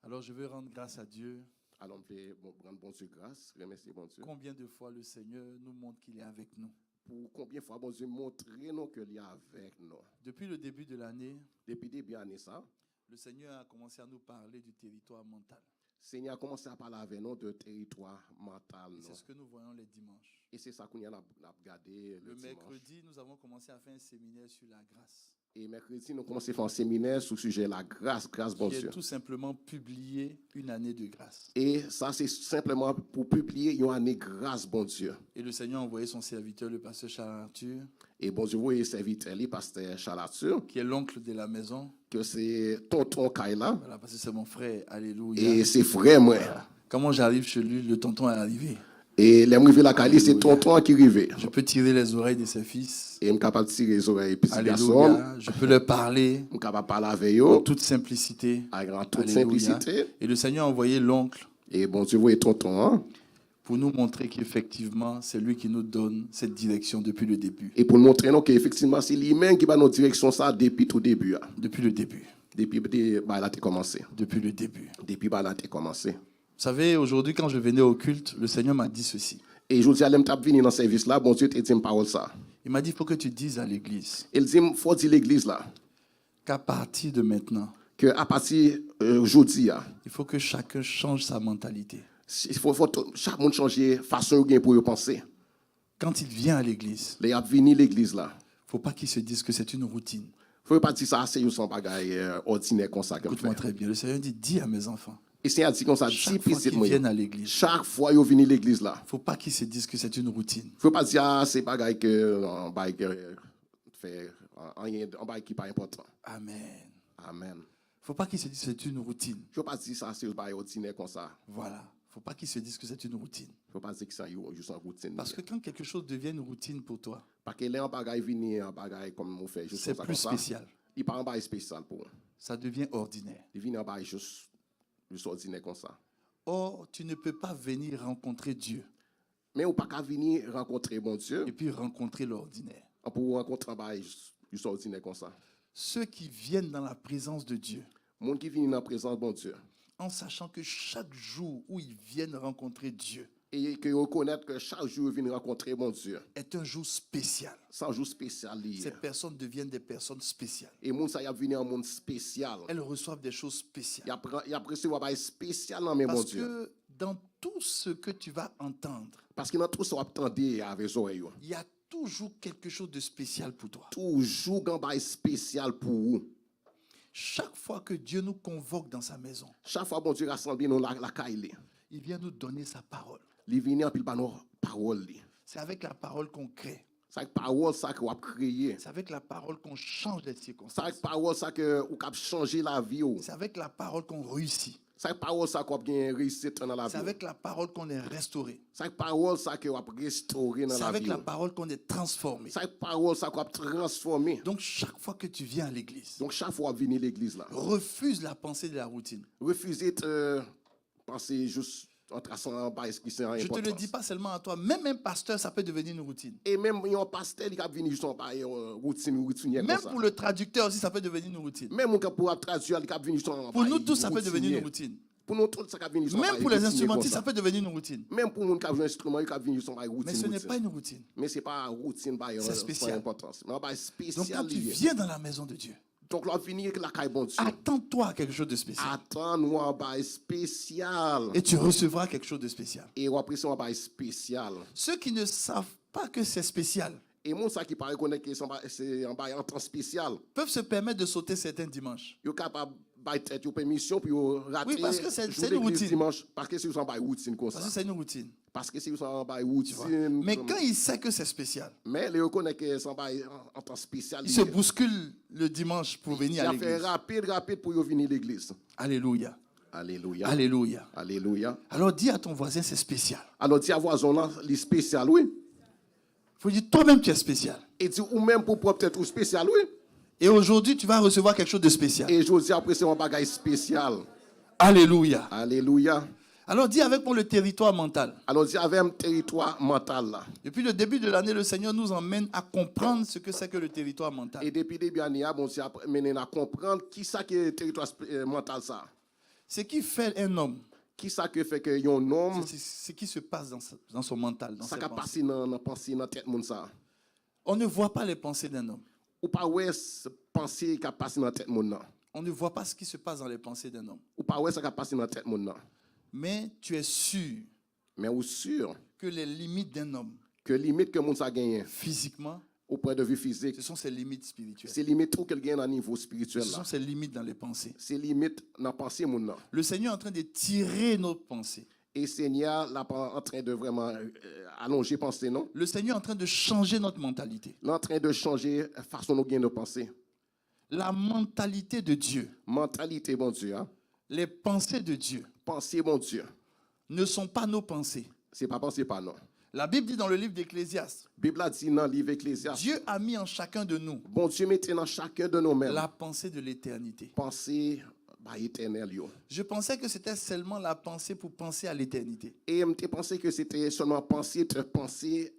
Alors je veux rendre grâce à Dieu. Alors, on fait rendre bon Dieu grâce, remercier bon Dieu. Combien de fois le Seigneur nous montre qu'il est avec nous? Pour combien de fois bon Dieu montre nous qu'il est avec nous. Depuis le début de l'année, Depuis début d'année ça, le Seigneur a commencé à nous parler du territoire mental. Seigneur a commencé à parler avec nous de territoire mental. C'est ce que nous voyons les dimanches. Et c'est ça qu'on a regardé Le dimanche. mercredi, nous avons commencé à faire un séminaire sur la grâce. Et mercredi, nous commençons à faire un séminaire sur le sujet de la grâce, bon Qui Dieu. est tout simplement publier une année de grâce. Et ça, c'est simplement pour publier une année grâce, bon Dieu. Et le Seigneur a envoyé son serviteur, le pasteur Charles Arthur, Et bon Dieu, vous voyez serviteur, le pasteur Charles Arthur, qui est l'oncle de la maison. que c'est tonton Kaila. Voilà, parce que c'est mon frère. Alléluia. Et c'est frère, moi. Comment j'arrive chez lui, le tonton est arrivé. Et les arrivés la Kaila, c'est tonton qui arrive. Je peux tirer les oreilles de ses fils. Et je suis capable de tirer les oreilles petits garçons. Alléluia. Je peux leur parler Je suis capable de parler avec en eux. toute simplicité. En toute Alléluia. simplicité. Et le Seigneur a envoyé l'oncle Et bon Dieu, vous voyez tonton, hein? pour nous montrer qu'effectivement, c'est lui qui nous donne cette direction depuis le début. Et pour nous montrer qu'effectivement, c'est lui-même qui va notre direction ça depuis tout début. Depuis le début. Depuis bah, là, t'es commencé. Depuis le début. Depuis bah, là, t'es commencé. Vous savez, aujourd'hui, quand je venais au culte, le Seigneur m'a dit ceci. Et je dis à l'homme, tu venir dans ce service là, bon Dieu te dit une parole ça. Il m'a dit, il faut que tu dises à l'église Il dit, il faut dire l'église là, qu'à partir de maintenant, qu'à partir d'aujourd'hui, il faut que chacun change sa mentalité. il faut chaque monde changer façon pour penser. Quand il vient à l'église, Les a venir l'église là. il ne faut pas qu'il se dise que c'est une routine. Faut pas dire ça, c'est son bagage ordinaire comme ça. Écoute-moi très bien. Le Seigneur dit, dis à mes enfants, Et c'est dit comme ça, chaque fois qu'ils viennent à l'église, chaque fois qu'ils viennent à l'église là. il ne faut pas qu'ils se disent que c'est une routine. Faut pas dire ah, c'est bagage que fait un bagage qui pas important. Amen. Amen. Il ne faut pas qu'ils se disent que c'est une routine. Faut pas dire ça, c'est un bagage ordinaire comme ça. Voilà. Il ne faut pas qu'ils se disent que c'est une routine. Faut pas dire que c'est juste une routine. Parce que quand quelque chose devient une routine pour toi, Parce que là, un bagage vient, un bagage comme on fait, juste c'est comme plus ça. spécial. Il n'est pas un bagage spécial pour eux. Ça devient ordinaire. Il vient un bagage juste ordinaire comme ça. Or, tu ne peux pas venir rencontrer Dieu Mais on ne peut pas venir rencontrer mon Dieu et puis rencontrer l'ordinaire. pour rencontrer un bagage juste ordinaire comme ça. Ceux qui viennent dans la présence de Dieu, Les gens qui viennent dans la présence de mon Dieu en sachant que chaque jour où ils viennent rencontrer Dieu et qui reconnaissent que chaque jour ils viennent rencontrer mon Dieu, est un jour spécial. c'est un jour spécial. Ces personnes deviennent des personnes spéciales. Et les gens qui viennent en monde spécial. Elles reçoivent des choses spéciales. Ils apprécient un bagage spécial dans mes mon Parce Dieu. que dans tout ce que tu vas entendre, Parce que dans tout ça, on attend avec les oreilles. il y a toujours quelque chose de spécial pour toi. Toujours un bagage spécial pour vous. Chaque fois que Dieu nous convoque dans sa maison, Chaque fois que bon Dieu rassemble nous la caille, il vient nous donner sa parole. il vient puis par nos paroles. C'est avec la parole qu'on crée. C'est avec parole ça que va créer. C'est avec la parole qu'on change les C'est circonstances. avec parole ça que ou cap changer la vie. C'est avec la parole qu'on réussit. C'est avec parole ça qu'on bien réussite dans la C'est vie. avec la parole qu'on est restauré. C'est avec parole ça que va restaurer dans C'est la avec vie. la parole qu'on est transformé. C'est avec parole ça qu'on va transformer. Donc chaque fois que tu viens à l'église, Donc chaque fois venir à l'église là, refuse la pensée de la routine. refusez de penser juste en traçant un bail qui c'est Je ne te le dis pas seulement à toi. Même un pasteur, ça peut devenir une routine. Et même un pasteur il a venir juste en bail routinier comme Même ça. pour le traducteur aussi, ça peut devenir une routine. Même on pour traduire il a venir juste en Pour nous tous, ça peut devenir une routine. Pour nous tous ça peut venir juste en Même bail pour les routinier instrumentistes, comme ça peut devenir une routine. Même pour les qui ont un instrument, il a venir juste en bail routine. Mais ce n'est pas une routine. Mais c'est pas routine bail C'est spécial. importance. Mais un bail Donc spécial quand tu lié. viens dans la maison de Dieu, Donc là venir la caille bon Dieu. attends-toi à quelque chose de spécial. Attends-nous un bail spécial. Et tu recevras quelque chose de spécial. Et on apprécie un bail spécial. Ceux qui ne savent pas que c'est spécial Et mon ça qui paraît connaître que c'est un bail en temps spécial. peuvent se permettre de sauter certains dimanches. Yo capable bail tête yo permission puis yo rater. Oui, parce que c'est jour une d'église routine. dimanche parce que c'est un bail routine comme ça. Parce que c'est une routine. Parce que c'est un bail routine. Mais quand il sait que c'est spécial, Mais les reconnaît que c'est un bail en temps spécial. il se bouscule le dimanche pour venir Il à a fait l'église. rapide pour yo venir à l'église. Alléluia. Alléluia. Alléluia. Alléluia. Alors dis à ton voisin, c'est spécial. Alors dis à voisin là, les spécial oui. Il faut dire, toi-même tu es spécial. Et dis ou même pour peut-être ou spécial oui. Et aujourd'hui, tu vas recevoir quelque chose de spécial. Et je dis après c'est un bagage spécial. Alléluia. Alléluia. Alors dis avec moi le territoire mental. Alors dis avec un territoire mental là. Depuis le début de l'année, le Seigneur nous emmène à comprendre ce que c'est que le territoire mental. Et depuis début année, bon Dieu mené à comprendre qui ça qui est territoire mental ça. Ce qui fait un homme, Qui ça que fait que yon homme, c'est ce qui se passe dans son mental, dans ça ses ka pensées. passé dans pensée dans tête moun ça. On ne voit pas les pensées d'un homme. Ou pas ouais pensée qui passé dans tête moun nan. On ne voit pas ce qui se passe dans les pensées d'un homme. Ou pas ouais ça qui passé dans tête moun nan. Mais tu es sûr Mais ou sûr que les limites d'un homme, que limite que moun ça gagne physiquement, au point de vue physique, ce sont ses limites spirituelles. c'est limite tout qu'elle gagne à niveau spirituel Ce là. sont ses limites dans les pensées. C'est limite dans pensée moun nan. Le Seigneur est en train de tirer nos pensées. Et Seigneur là pas en train de vraiment allonger pensée non. Le Seigneur est en train de changer notre mentalité. Là en train de changer façon nous gagne de penser. La mentalité de Dieu, Mentalité bon Dieu, hein? les pensées de Dieu Pensée bon Dieu. ne sont pas nos pensées. C'est pas penser pas non. La Bible dit dans le livre d'Ecclésiaste, Bible a dit dans le livre Ecclésiaste, Dieu a mis en chacun de nous bon Dieu mettait dans chacun de nous-mêmes la pensée de l'éternité. pensée éternelle yo. Je pensais que c'était seulement la pensée pour penser à l'éternité, Et je pensais que c'était seulement penser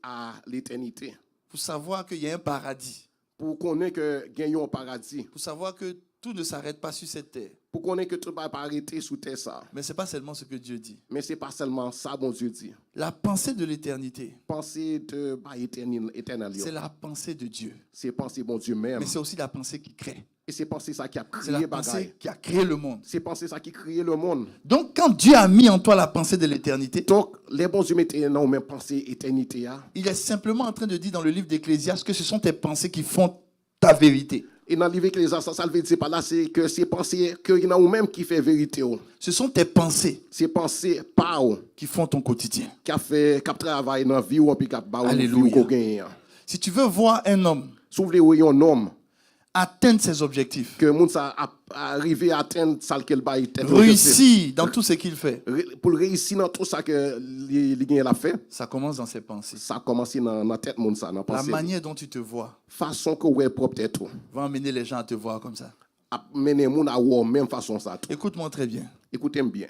à l'éternité. pour savoir qu'il y a un paradis, Pour connaître que gagnons un paradis. pour savoir que tout ne s'arrête pas sur cette terre. Pour connaître que tout va pas arrêter sous terre ça. Mais ce n'est pas seulement ce que Dieu dit. Mais c'est pas seulement ça bon Dieu dit. La pensée de l'éternité, Penser de éternel yo. c'est la pensée de Dieu. C'est penser bon Dieu même. Mais c'est aussi la pensée qui crée. Et c'est penser ça qui a C'est la créé pensée bagaille. qui a créé le monde. C'est penser ça qui crée le monde. Donc, quand Dieu a mis en toi la pensée de l'éternité, Donc les bons Dieu mettaient dans même pensée éternité hein. il est simplement en train de dire dans le livre d'Ecclésiaste que ce sont tes pensées qui font ta vérité. Et dans le livre Ecclésiaste, ça veut dire par là, c'est que c'est penser que y en a ou même qui fait vérité. Ce sont tes pensées C'est penser par ou qui font ton quotidien. qui a fait qui travaille dans la vie ou puis qui a ba ou vie Alléluia. ou qu'on gagne. Si tu veux voir un homme Si vous voulez ou un homme atteindre ses objectifs, que moun ça arriver à atteindre ça qu'elle bail tête réussir dans tout ce qu'il fait, pour réussir dans tout ça que il gagne la fait, ça commence dans ses pensées. ça commence dans tête moun ça dans La pensée. manière dont tu te vois Façon que ouais propre tête ou. va amener les gens à te voir comme ça. A mener moun à ou même façon ça tout. Écoute-moi très bien. Écoutez-moi bien.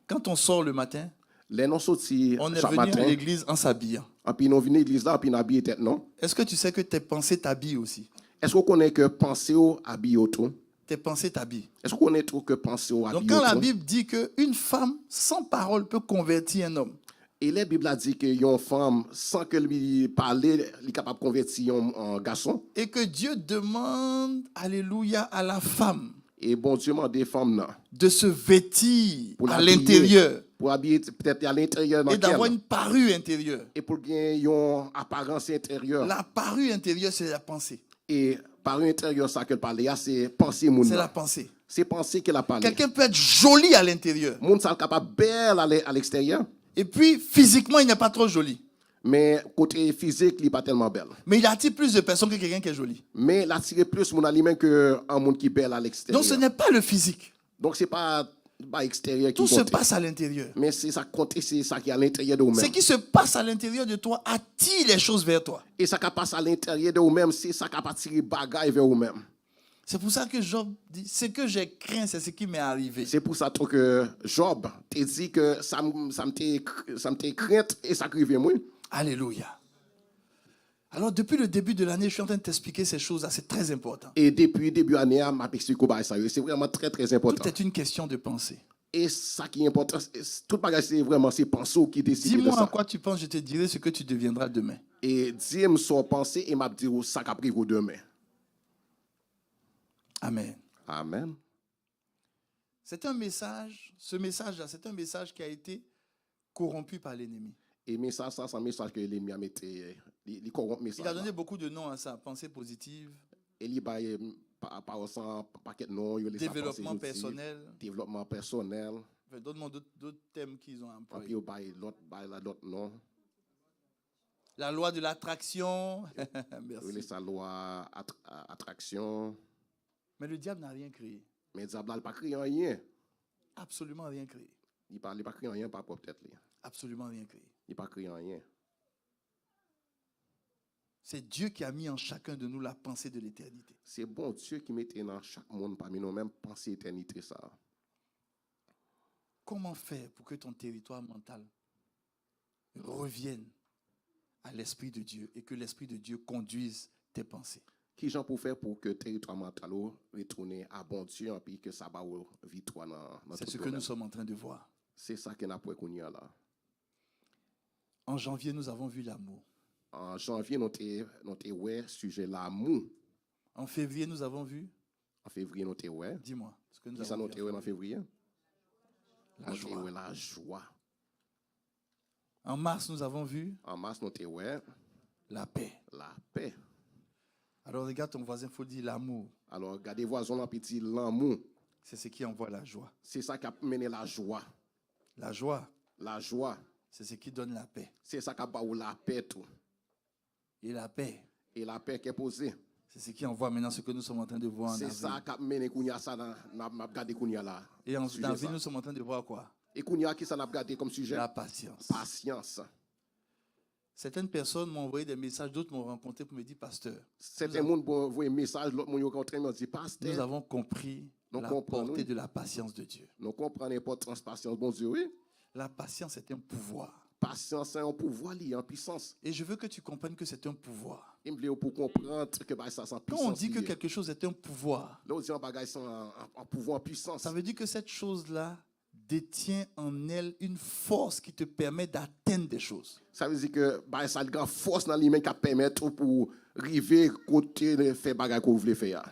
Quand on sort le matin, Les non sorti on est chaque venu à matin, l'église en s'habillant. et puis nous venons à l'église là, puis nous habiller tête non. Est-ce que tu sais que tes pensées t'habillent aussi? Est-ce qu'on connaît que penser au habiller tout? Tes pensées t'habillent. Est-ce qu'on connaît tout que penser au Donc habiller quand la tout? Bible dit qu'une femme sans parole peut convertir un homme, Et la Bible a dit que une femme sans que lui parler, elle est capable de convertir un garçon. et que Dieu demande, alléluia, à la femme Et bon Dieu m'a des femmes là de se vêtir pour à l'habiller, l'intérieur pour habiller peut-être à l'intérieur dans et d'avoir quel, une parure intérieure. et pour gagner une apparence intérieure. La parure intérieure, c'est la pensée. Et par l'intérieur ça qu'elle parle, c'est penser moun. C'est la là. pensée. C'est penser qu'elle a parlé. Quelqu'un peut être joli à l'intérieur. Moun ça capable belle à l'extérieur, Et puis, physiquement, il n'est pas trop joli. mais côté physique, il n'est pas tellement belle. Mais il attire plus de personnes que quelqu'un qui est joli. Mais il attire plus mon aliment que un monde qui est belle à l'extérieur. Donc, ce n'est pas le physique. Donc c'est pas extérieur qui Tout se compte. passe à l'intérieur. Mais c'est ça compte, c'est ça qui est à l'intérieur de vous-même. Ce qui se passe à l'intérieur de toi attire les choses vers toi. Et ça qui passe à l'intérieur de vous-même, c'est ça qui a tiré bagaille vers vous-même. C'est pour ça que Job dit, ce que j'ai craint, c'est ce qui m'est arrivé. C'est pour ça que Job t'a dit que ça me crainte et ça arrive moi. Alléluia. Alors, depuis le début de l'année, je suis en train de t'expliquer ces choses-là. C'est très important. Et depuis début année, m'a expliqué ça. C'est vraiment très très important. Tout est une question de pensée. Et ça qui est important, tout bagage c'est vraiment c'est penser qui décide de Dis-moi ça. en quoi tu penses, je te dirai ce que tu deviendras demain. Et dis-moi son pensée et m'a dit ça qui arrive demain. Amen. Amen. C'est un message, ce message-là, c'est un message qui a été corrompu par l'ennemi. Et mais ça c'est un message que l'ennemi a mis il corrompt message. Il a donné beaucoup de noms à ça. Pensée positive, Et il va par sans paquet non, il développement personnel. développement personnel. Donne-moi d'autres thèmes qu'ils ont Et puis employés. l'autre non. La loi de l'attraction. Il Merci. sa loi attraction. Mais le diable n'a rien créé. Mais diable n'a pas créé rien. Absolument rien créé. Il parle pas créé rien par propre tête. Absolument rien créé. Il pas créé rien. C'est Dieu qui a mis en chacun de nous la pensée de l'éternité. C'est bon Dieu qui mettait dans chaque monde parmi nous même penser éternité ça. Comment faire pour que ton territoire mental revienne à l'Esprit de Dieu et que l'Esprit de Dieu conduise tes pensées? Qui j'en pour faire pour que le territoire mental retourne à bon Dieu et que ça va victoire dans C'est tout ce que domaine. nous sommes en train de voir. C'est ça que nous avons connu là. En janvier, nous avons vu l'amour. En janvier, nous avons ouais sujet l'amour. En février, nous avons vu, En février, nous avons ouais. dis-moi, ce que nous Qui ça avons nous vu. avons en février? La joie. La joie. En mars, nous avons vu En mars, nous avons ouais la paix. la paix. Alors regarde ton voisin, il faut dire l'amour. Alors, regardez voisin là, petit l'amour. C'est ce qui envoie la joie. C'est ça qui a mené la joie. La joie, La joie, c'est ce qui donne la paix. c'est ça qui a baou la paix tout. Et la paix, Et la paix qui est posée. c'est ce qui envoie maintenant ce que nous sommes en train de voir en C'est avril. ça qui a mené Kounia ça n'a regardé Kounia là. Et en Sujet avril, ça. nous sommes en train de voir quoi? Et Kounia qui ça n'a regardé comme sujet? La patience. Patience. Certaines personnes m'ont envoyé des messages, d'autres m'ont rencontré pour me dire, pasteur, Certains monde vont envoyer un message, l'autre monde rencontré me dit nous pasteur. avons compris Nous la comprenons. portée de la patience de Dieu. Nous comprenons l'importance de patience, bon Dieu, oui. La patience est un pouvoir. Patience, c'est un pouvoir lié en puissance. Et je veux que tu comprennes que c'est un pouvoir. Il me dit pour comprendre que bah, ça, c'est en Quand puissance. on dit que lié. quelque chose est un pouvoir, Là, on dit un bagage c'est en pouvoir, en puissance. ça veut dire que cette chose-là détient en elle une force qui te permet d'atteindre des choses. Ça veut dire que bah, ça a une grande force dans lui-même qui permet pour arriver côté de faire bagage que vous voulez faire.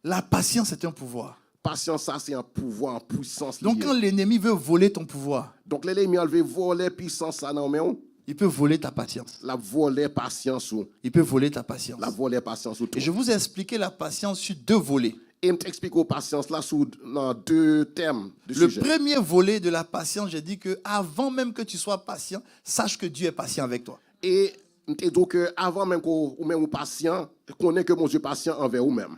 La patience est un pouvoir. Patience, ça, c'est un pouvoir, en puissance. Donc lié. quand l'ennemi veut voler ton pouvoir, Donc, l'ennemi a enlevé voler puissance, ça, non, mais il peut voler ta patience. la voler patience, ou Il peut voler ta patience. la voler patience. Ou tout. Et je vous ai expliqué la patience sur deux volets. Et je t'explique aux patience là sous dans deux thèmes de Le sujet. premier volet de la patience, j'ai dit que avant même que tu sois patient, sache que Dieu est patient avec toi. Et je te dis que avant même qu'on ou même ou patient, connaît que mon Dieu est patient envers vous-même.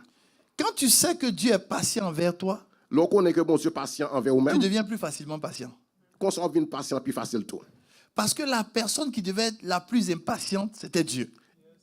Quand tu sais que Dieu est patient envers toi, L'on connaît que mon Dieu est patient envers tu vous-même. deviens plus facilement patient. Qu'on soit une patient plus facile tout. Parce que la personne qui devait être la plus impatiente, c'était Dieu.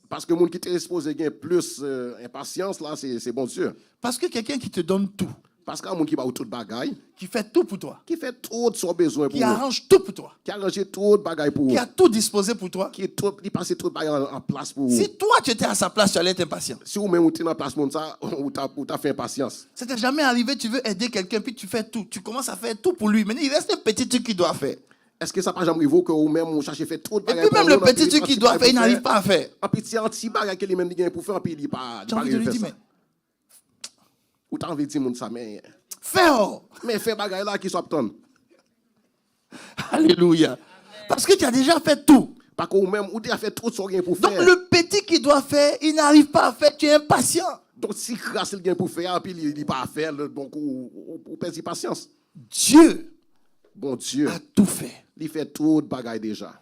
Parce que le monde qui est exposé gain plus impatience là, c'est bon Dieu. Parce que quelqu'un qui te donne tout, Parce qu'il y a un monde qui va tout bagaille, qui fait tout pour toi, qui fait tout de son besoin pour qui vous, arrange tout pour toi, qui arrange tout de bagaille pour vous, qui a tout disposé pour toi, qui passe tout de bagaille en place pour vous. si toi tu étais à sa place, tu allais être impatient. Si vous même vous êtes dans la place monde ça, ou t'as fait impatience. Ça t'est jamais arrivé, tu veux aider quelqu'un, puis tu fais tout. Tu commences à faire tout pour lui. Mais il reste un petit truc qu'il doit faire. Est-ce que ça pas jamais arrivé que vous même vous cherchez faire tout de Et bagaille puis même le petit truc qu'il doit faire, il n'arrive pas à faire. Un petit anti bagaille qu'il même gain pour faire puis il pas Tu as envie de lui dire, mais ou t'as envie de dire monde ça mais fais bagaille là qui soit ton. Alléluia. Parce que tu as déjà fait tout. Parce que vous même ou tu as fait tout ce rien pour Donc faire. le petit qu'il doit faire, il n'arrive pas à faire. Tu es impatient. Donc si grâce il gain pour faire puis il pas à faire donc ou perdre patience. Dieu Bon Dieu, a tout fait. il fait tout de bagaille déjà.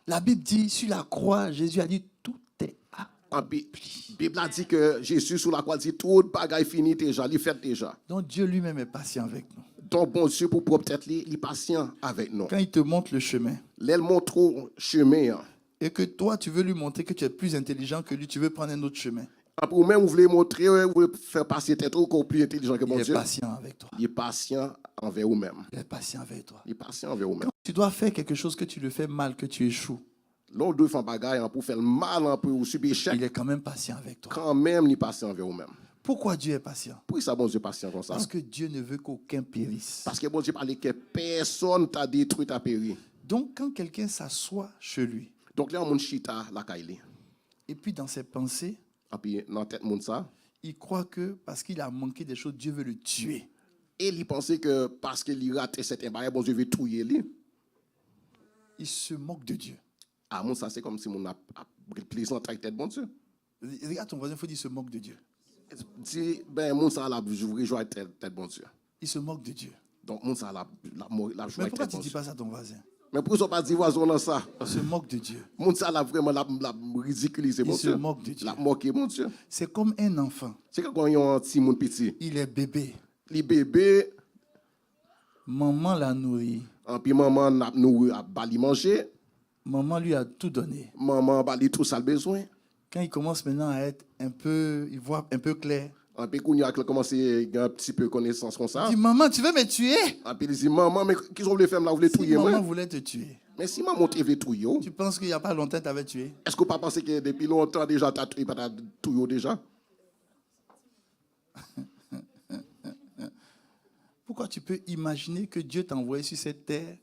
La Bible dit, sur la croix, Jésus a dit, tout est accompli. La Bible a dit que Jésus sur la croix dit tout de bagaille fini déjà, il fait déjà. Donc Dieu lui-même est patient avec nous. Donc bon Dieu pour propre tête il est patient avec nous. Quand il te montre le chemin, L'elle montre au chemin. et que toi, tu veux lui montrer que tu es plus intelligent que lui, tu veux prendre un autre chemin. Après, ou même vous voulez montrer, vous voulez faire passer tête encore plus intelligent que Il bon est Dieu. patient avec toi. Il est patient envers vous-même. Il est patient avec toi. Il est patient envers vous-même. Quand tu dois faire quelque chose que tu le fais mal, que tu échoues, L'on doit faire bagaille pour faire le mal, pour subir il échec. est quand même patient avec toi. Quand même, il est patient envers vous-même. Pourquoi Dieu est patient? Pourquoi ça, bon Dieu, patient comme ça? Parce que Dieu ne veut qu'aucun périsse. Parce que bon Dieu parle que personne t'a détruit, t'a péri. Donc, quand quelqu'un s'assoit chez lui, Donc là, on chita la kaili. et puis dans ses pensées, Et puis, dans la tête, moun ça. il croit que parce qu'il a manqué des choses, Dieu veut le tuer. Et il pensait que parce qu'il rate certains bagages, bon Dieu veut tuer lui. Il se moque de Dieu. Ah, moun ça, c'est comme si mon a plaisant avec tête, bon Dieu. Regarde ton voisin, il faut dire il se moque de Dieu. Dis, ben, moun ça, la joie tête, bon Dieu. Il se moque de Dieu. Donc, moun ça, la joie Mais pourquoi tête, tu bon ne dis Dieu. pas ça à ton voisin? Mais pourquoi ils pas dit voisin dans ça? Il se moque de Dieu. Moun ça, la vraiment, la ridiculiser, Il bon se Dieu. moque de Dieu. La moquer, mon Dieu. C'est comme un enfant. C'est quand il y a un petit monde petit. Il est bébé. Les bébés, Maman l'a nourri. et puis maman nous a bali manger, Maman lui a tout donné. maman bali tout ça le besoin. Quand il commence maintenant à être un peu, il voit un peu clair. Et puis quand il a commencé à un petit peu connaissance comme ça. Il dit, maman, tu veux me tuer? Et puis il dit, maman, mais qu'est-ce que vous voulez faire là? Vous voulez Si tuer maman moi? voulait te tuer, Mais si maman te veut tout yo, Tu penses qu'il n'y a pas longtemps, tu avais tué? est-ce que pas pensé que depuis longtemps déjà t'as tué pas tout yo déjà? Pourquoi tu peux imaginer que Dieu t'a envoyé sur cette terre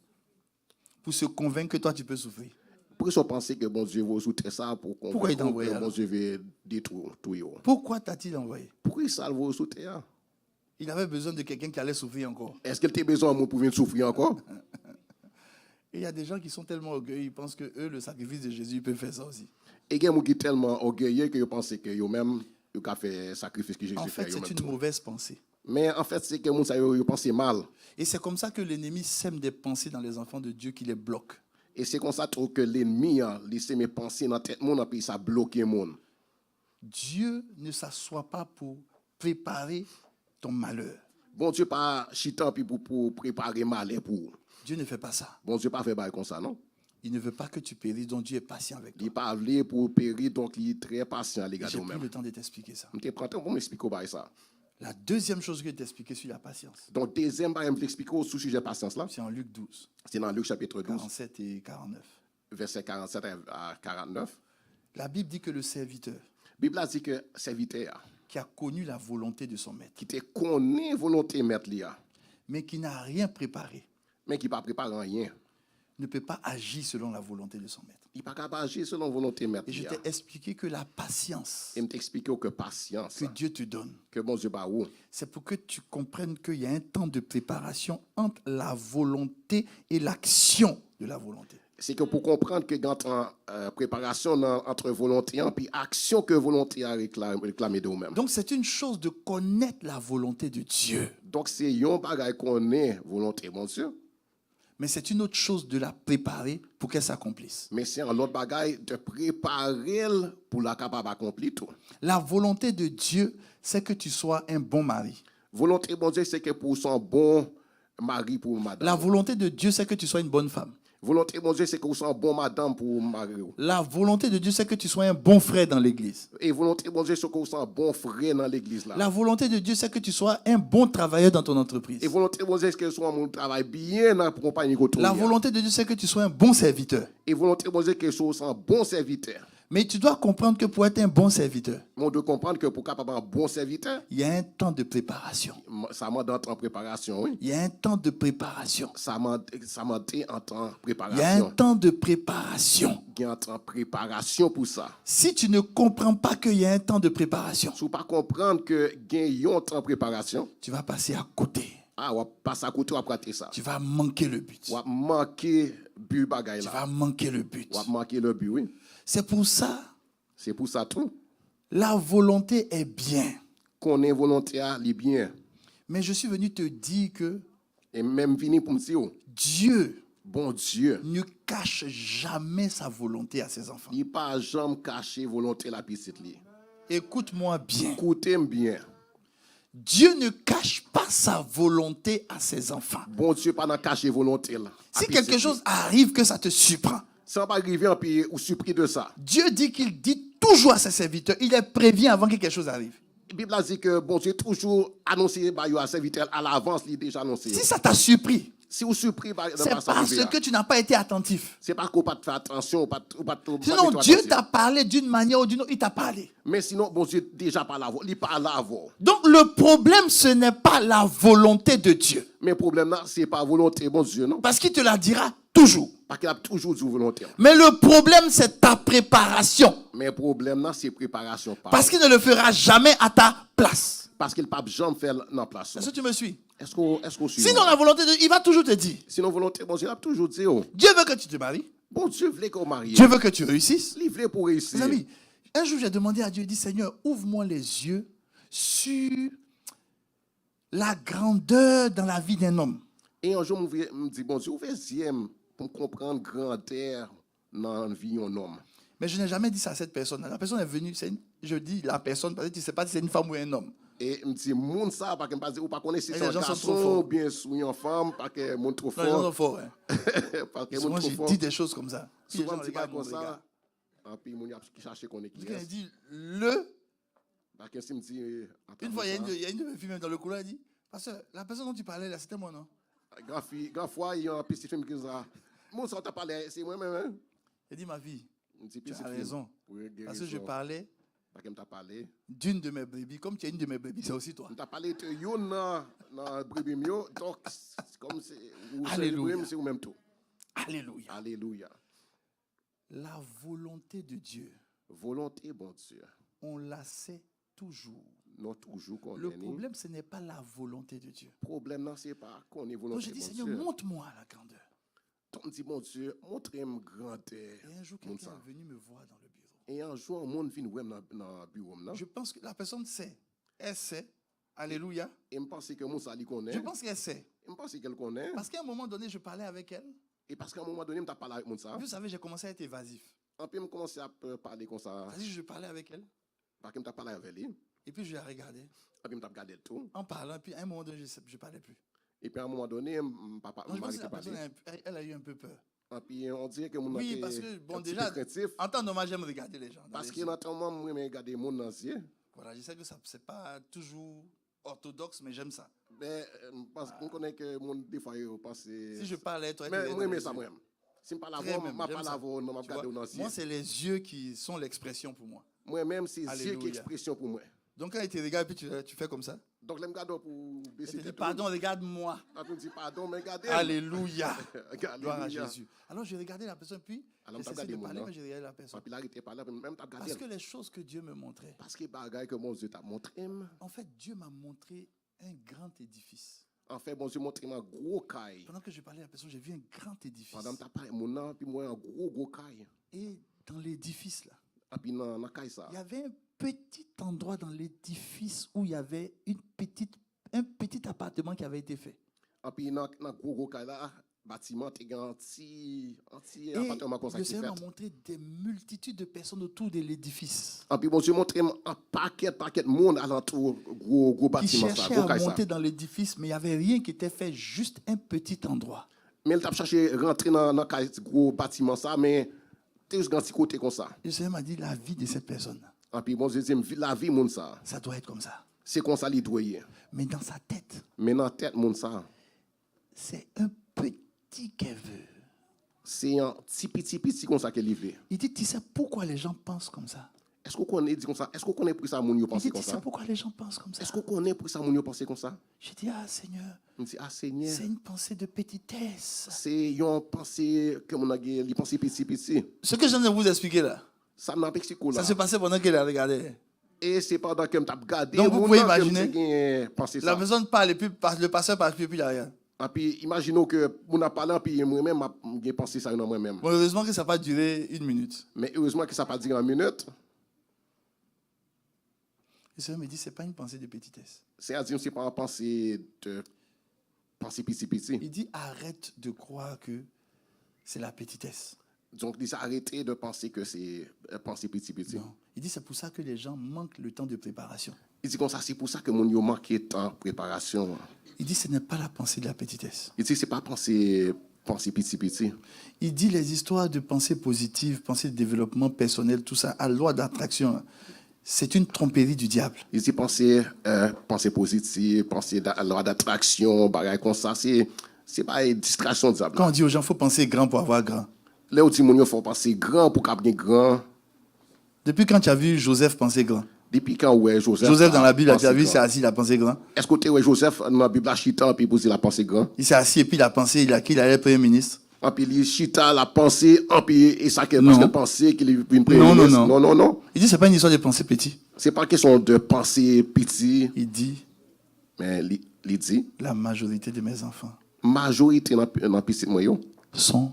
pour se convaincre que toi, tu peux souffrir? Pourquoi ils ont pensé que bon Dieu va soutenir ça pour Pourquoi il t'a envoyé que bon alors? Dieu veut détruire tout yo? Pourquoi t'a-t-il envoyé? Pourquoi ça va soutenir? Il avait besoin de quelqu'un qui allait souffrir encore. Est-ce qu'il a besoin de moi pour venir souffrir encore? Et il y a des gens qui sont tellement orgueilleux, ils pensent que eux, le sacrifice de Jésus, ils peuvent faire ça aussi. Et il y a des gens qui sont tellement orgueilleux que ils pensent que eux-mêmes ils ont fait le sacrifice que Jésus En fait. fait, c'est une mauvaise pensée. Mais en fait, c'est que les gens pensent mal. Et c'est comme ça que l'ennemi sème des pensées dans les enfants de Dieu qui les bloquent. Et c'est comme ça que l'ennemi a laissé mes pensées dans la tête, et puis ça bloque le monde. Dieu ne s'assoit pas pour préparer ton malheur. Bon Dieu pas chitant puis pour préparer malheur pour. Dieu ne fait pas ça. Bon Dieu pas fait bail comme ça, non? Il ne veut pas que tu périsses, donc Dieu est patient avec Il toi. n'est pas venu pour périr, donc il est très patient à l'égard de J'ai pris nous-mêmes. le temps de t'expliquer ça. Je te prends temps pour m'expliquer ça. La deuxième chose que je t'expliquer sur la patience, Donc, deuxième, je vais expliquer au sujet de la patience là. c'est en Luc 12, C'est dans Luc chapitre 12, 47 et 49. verset 47 à 49. La Bible dit que le serviteur La Bible a dit que le serviteur qui a connu la volonté de son maître, qui te connaît volonté mettre là, mais qui n'a rien préparé, mais qui ne prépare rien, ne peut pas agir selon la volonté de son maître. il n'est pas capable d'agir selon volonté mettre Et je là. t'ai expliqué que la patience Et je t'explique que patience, que Dieu te donne, que bon Dieu pas où. c'est pour que tu comprennes qu'il y a un temps de préparation entre la volonté et l'action de la volonté. C'est que pour comprendre que dans la préparation entre volonté et action que volonté a réclamé de nous-mêmes. Donc c'est une chose de connaître la volonté de Dieu, Donc c'est un bagage qu'on est volonté, mon Dieu. mais c'est une autre chose de la préparer pour qu'elle s'accomplisse. Mais c'est un autre bagage de préparer pour la capable d'accomplir tout. La volonté de Dieu, c'est que tu sois un bon mari. Volonté, mon Dieu, c'est que pour son bon mari pour madame. La volonté de Dieu, c'est que tu sois une bonne femme. Volonté, mon Dieu, c'est que vous soyez un bon madame pour mari. La volonté de Dieu, c'est que tu sois un bon frère dans l'église. Et volonté, mon Dieu, c'est que vous soyez un bon frère dans l'église là. La volonté de Dieu, c'est que tu sois un bon travailleur dans ton entreprise. Et volonté, mon Dieu, c'est que vous soyez un travail bien dans la compagnie. La volonté de Dieu, c'est que tu sois un bon serviteur. Et volonté, mon Dieu, c'est que vous soyez un bon serviteur. Mais tu dois comprendre que pour être un bon serviteur, On doit comprendre que pour capable un bon serviteur, il y a un temps de préparation. ça m'a d'entrer en préparation, oui. Il y a un temps de préparation. Ça m'a dit en temps de Il y a un préparation. temps de préparation. Il y a un temps de préparation pour ça. Si tu ne comprends pas qu'il y a un temps de préparation, Si vous ne pas comprendre que il y a un temps de préparation, tu vas passer à côté. on va passer à côté, on va prater ça. Tu vas manquer le but. On va manquer but bagay Tu là. vas manquer le but. On va manquer le but, oui. C'est pour ça, C'est pour ça tout. la volonté est bien. Qu'on est volontaire, les bien. Mais je suis venu te dire que Et même vini pour me dire, oh, Dieu bon Dieu, ne cache jamais sa volonté à ses enfants. il n'a pas jamais caché volonté la petite li. Écoute-moi bien. Écoutez-moi bien. Dieu ne cache pas sa volonté à ses enfants. Bon Dieu pas dans cacher volonté là. Si quelque chose arrive que ça te surprend, ça va arriver en puis ou surpris de ça. Dieu dit qu'il dit toujours à ses serviteurs, il les prévient avant que quelque chose arrive. La Bible a dit que bon Dieu toujours annoncé à serviteur à l'avance, il est déjà annoncé. Si ça t'a surpris, Si vous surpris c'est parce que tu n'as pas été attentif. c'est parce qu'on pas fait attention, ou pas Sinon, Dieu t'a parlé d'une manière ou d'une autre, il t'a parlé. Mais sinon bon Dieu déjà pas l'avant, il parle avant. Donc le problème, ce n'est pas la volonté de Dieu. Mais le problème là, c'est pas volonté bon Dieu non. Parce qu'il te la dira toujours. Parce qu'il a toujours dit volonté. Mais le problème, c'est ta préparation. Mais le problème là, c'est préparation pas. Parce qu'il ne le fera jamais à ta place. Parce qu'il ne peut jamais faire dans place. Est-ce que tu me suis? Est-ce qu'on suit? Sinon, la volonté de Dieu, il va toujours te dire. Sinon, volonté, bon Dieu, il a toujours dit, oh, Dieu veut que tu te maries. bon Dieu voulait qu'on marie. Dieu veut que tu réussisses. Il voulait pour réussir. Mes amis, un jour, j'ai demandé à Dieu, il dit, Seigneur, ouvre-moi les yeux sur la grandeur dans la vie d'un homme. Et un jour, je me dis, bon Dieu, ouvre les yeux pour comprendre grandeur dans la vie d'un homme. Mais je n'ai jamais dit ça à cette personne. La personne est venue, je dis la personne, parce que tu ne sais pas si c'est une femme ou un homme. Et je me dis, moun ça, parce que je ne pas connaître si Et c'est un les gens sont trop garçon forts. ou bien si c'est une femme, parce que moun trop Non, les gens sont fort. forts. Hein. Parce que Souvent, moun trop je fort. dis des choses comme ça. Puis les Souvent, gens je dis pas regardent, comme me regardent. ça. Et puis, moun y a cherché qu'on est qui Parce qu'elle est. dit, le. Parce que si me dit, Une fois, il y a une de mes filles même dans le couloir, elle dit, parce que la personne dont tu parlais là, c'était moi, non? grand fois, il y a un petit film qui dit, Mon ça t'a parlé, c'est moi-même. Hein? Il dit, ma vie, Tu tu as raison. Parce que je parlais Parce que t'a parlé. d'une de mes brebis. Comme tu es une de mes brebis, c'est aussi toi. T'a parlé de yo dans brebis mio, donc c'est comme c'est Alléluia. c'est même tout. Alléluia. Alléluia. La volonté de Dieu, Volonté, bon Dieu. on la sait toujours. Non toujours qu'on Le est. problème, ce n'est pas la volonté de Dieu. Problème, non, c'est pas qu'on est Donc volonté. je dis, bon Seigneur, Dieu. montre-moi la grandeur. On dit, mon Dieu, montrez-moi grandeur. Et un jour, Mon quelqu'un sang. est venu me voir dans le bureau. Et un jour, un monde vient dans le bureau. Non? Je pense que la personne sait. Elle sait. Alléluia. Et je pense que mon sali connaît. Je pense qu'elle sait. Je pense qu'elle connaît. Parce qu'à un moment donné, je parlais avec elle. Et parce qu'à un moment donné, je parlé avec mon ça. Vous savez, j'ai commencé à être évasif. Et puis, je commencé à parler comme ça. C'est-à-dire, je parlais avec elle. Parce que je parlé avec lui. Et puis, je la regardais. Et puis, je regardé tout. En parlant. Puis, à un moment donné, je ne parlais plus. Et puis, à un moment donné, papa Donc, je m'a pense que la parlé. personne, elle a eu un peu peur. Et puis, on dirait que mon Oui, parce que, bon, déjà, en temps normal, j'aime regarder les gens. parce que notamment, moi, je regarde mon dans les yeux. Voilà, je sais que ce n'est pas toujours orthodoxe, mais j'aime ça. Mais parce qu'on connaît que mon des fois, il pense. Si je parle à toi, Mais moi, mais ça, moi. Si je parle Très avant, je même, parle j'aime ça. avant, je Tu vois, regarde dans les yeux. moi, c'est les yeux qui sont l'expression pour moi. Moi-même, c'est les yeux qui Alléluia. expression pour moi. Donc, quand il te regarde, puis tu fais comme ça. Donc, je me garde pour Il baisser te dit, tête. pardon, regarde-moi. Après, je dis pardon, mais regardez. Alléluia. Alléluia. Gloire à Jésus. Alors, j'ai regardé la personne, puis Alors, j'ai t'as cessé de regardé parler, mon mais j'ai regardé la personne. Puis là, il était pas là, même t'as regardé. Parce que les choses que Dieu me montrait, Parce que bagaille que mon Dieu t'a montré. en fait, Dieu m'a montré un grand édifice. En fait, mon Dieu montré un gros caille. Pendant que je parlais à la personne, j'ai vu un grand édifice. Pendant que t'as parlé mon nom, puis moi un gros caille. Et dans l'édifice, là, Et puis dans caille ça. il y avait un petit endroit dans l'édifice où il y avait un petit appartement qui avait été fait. Et puis dans gros caille là, bâtiment t'es anti Et appartement comme ça le qui Seigneur fait. m'a montré des multitudes de personnes autour de l'édifice Et puis mon Dieu montré un paquet de monde alentour gros qui bâtiment ça, cherchaient gros à caille ça. monter dans l'édifice, mais il n'y avait rien qui était fait, juste un petit endroit. Mais il t'a cherché rentrer dans caille gros bâtiment ça, mais t'es juste dans petit côté comme ça. Et le Seigneur m'a dit, la vie de cette personne, Et puis mon Dieu dit la vie mon ça. ça doit être comme ça. C'est comme ça, il doit y être. Mais dans sa tête, Mais dans la tête, mon ça, c'est un petit qu'elle veut. c'est un petit comme ça qu'elle veut. Il dit, tu sais pourquoi les gens pensent comme ça? Est-ce qu'on connaît dit comme ça? Est-ce qu'on connaît pour ça mon yo Il penser dit, comme tu sais ça? pourquoi les gens pensent comme ça? Est-ce qu'on connaît pour ça mon yo penser comme ça? J'ai dit, ah Seigneur, On dit ah Seigneur, c'est une pensée de petitesse. c'est une pensée que mon a les pensées petit. Ce que je viens de vous expliquer là, Ça n'a pas là. ça se passait pendant qu'elle a regardé. Et c'est pendant que m't'a regardé Donc, vous mon pouvez nom que imaginer, m't'a pensé La ça. personne parle et puis le pasteur parle et puis il n'y a rien. Et puis imaginons que mon a parlé puis moi-même j'ai pensé ça dans moi-même. Bon, heureusement que ça n'a pas duré 1 minute. Mais heureusement que ça n'a pas duré 1 minute. Le Seigneur me dit, ce n'est pas une pensée de petitesse. C'est-à-dire c'est pas une pensée de pensée petit. Il dit, arrête de croire que c'est la petitesse. Donc, il s'est arrêté de penser que c'est penser petit. Non. Il dit, c'est pour ça que les gens manquent le temps de préparation. Il dit comme ça, c'est pour ça que mon yo manqué de temps de préparation. Il dit, ce n'est pas la pensée de la petitesse. Il dit, c'est pas penser petit. Il dit, les histoires de pensée positive, pensée de développement personnel, tout ça, à loi d'attraction, c'est une tromperie du diable. Il dit, penser positive, penser à la loi d'attraction, bagaille comme ça, c'est pas une distraction du diable. Quand on dit aux gens, il faut penser grand pour avoir grand. Là où dit, mon yo, faut penser grand pour qu'il y ait grand. Depuis quand tu as vu Joseph penser grand? Depuis quand, ouais, Joseph dans la Bible, tu as vu, il grand. s'est assis, il a pensé grand. Est-ce que tu es Joseph dans la Bible, chita, puis il a pensé grand? Il s'est assis et puis il a pensé, il allait être Premier ministre. Et puis il chita, la pensée, et puis et ça qu'il Non. a pensé qu'il est une Premier Non, ministre. non. Non. Il dit, ce n'est pas une histoire de penser petit. C'est pas question de penser petit, Il dit, mais il dit, la majorité de mes enfants majorité dans petit moi sont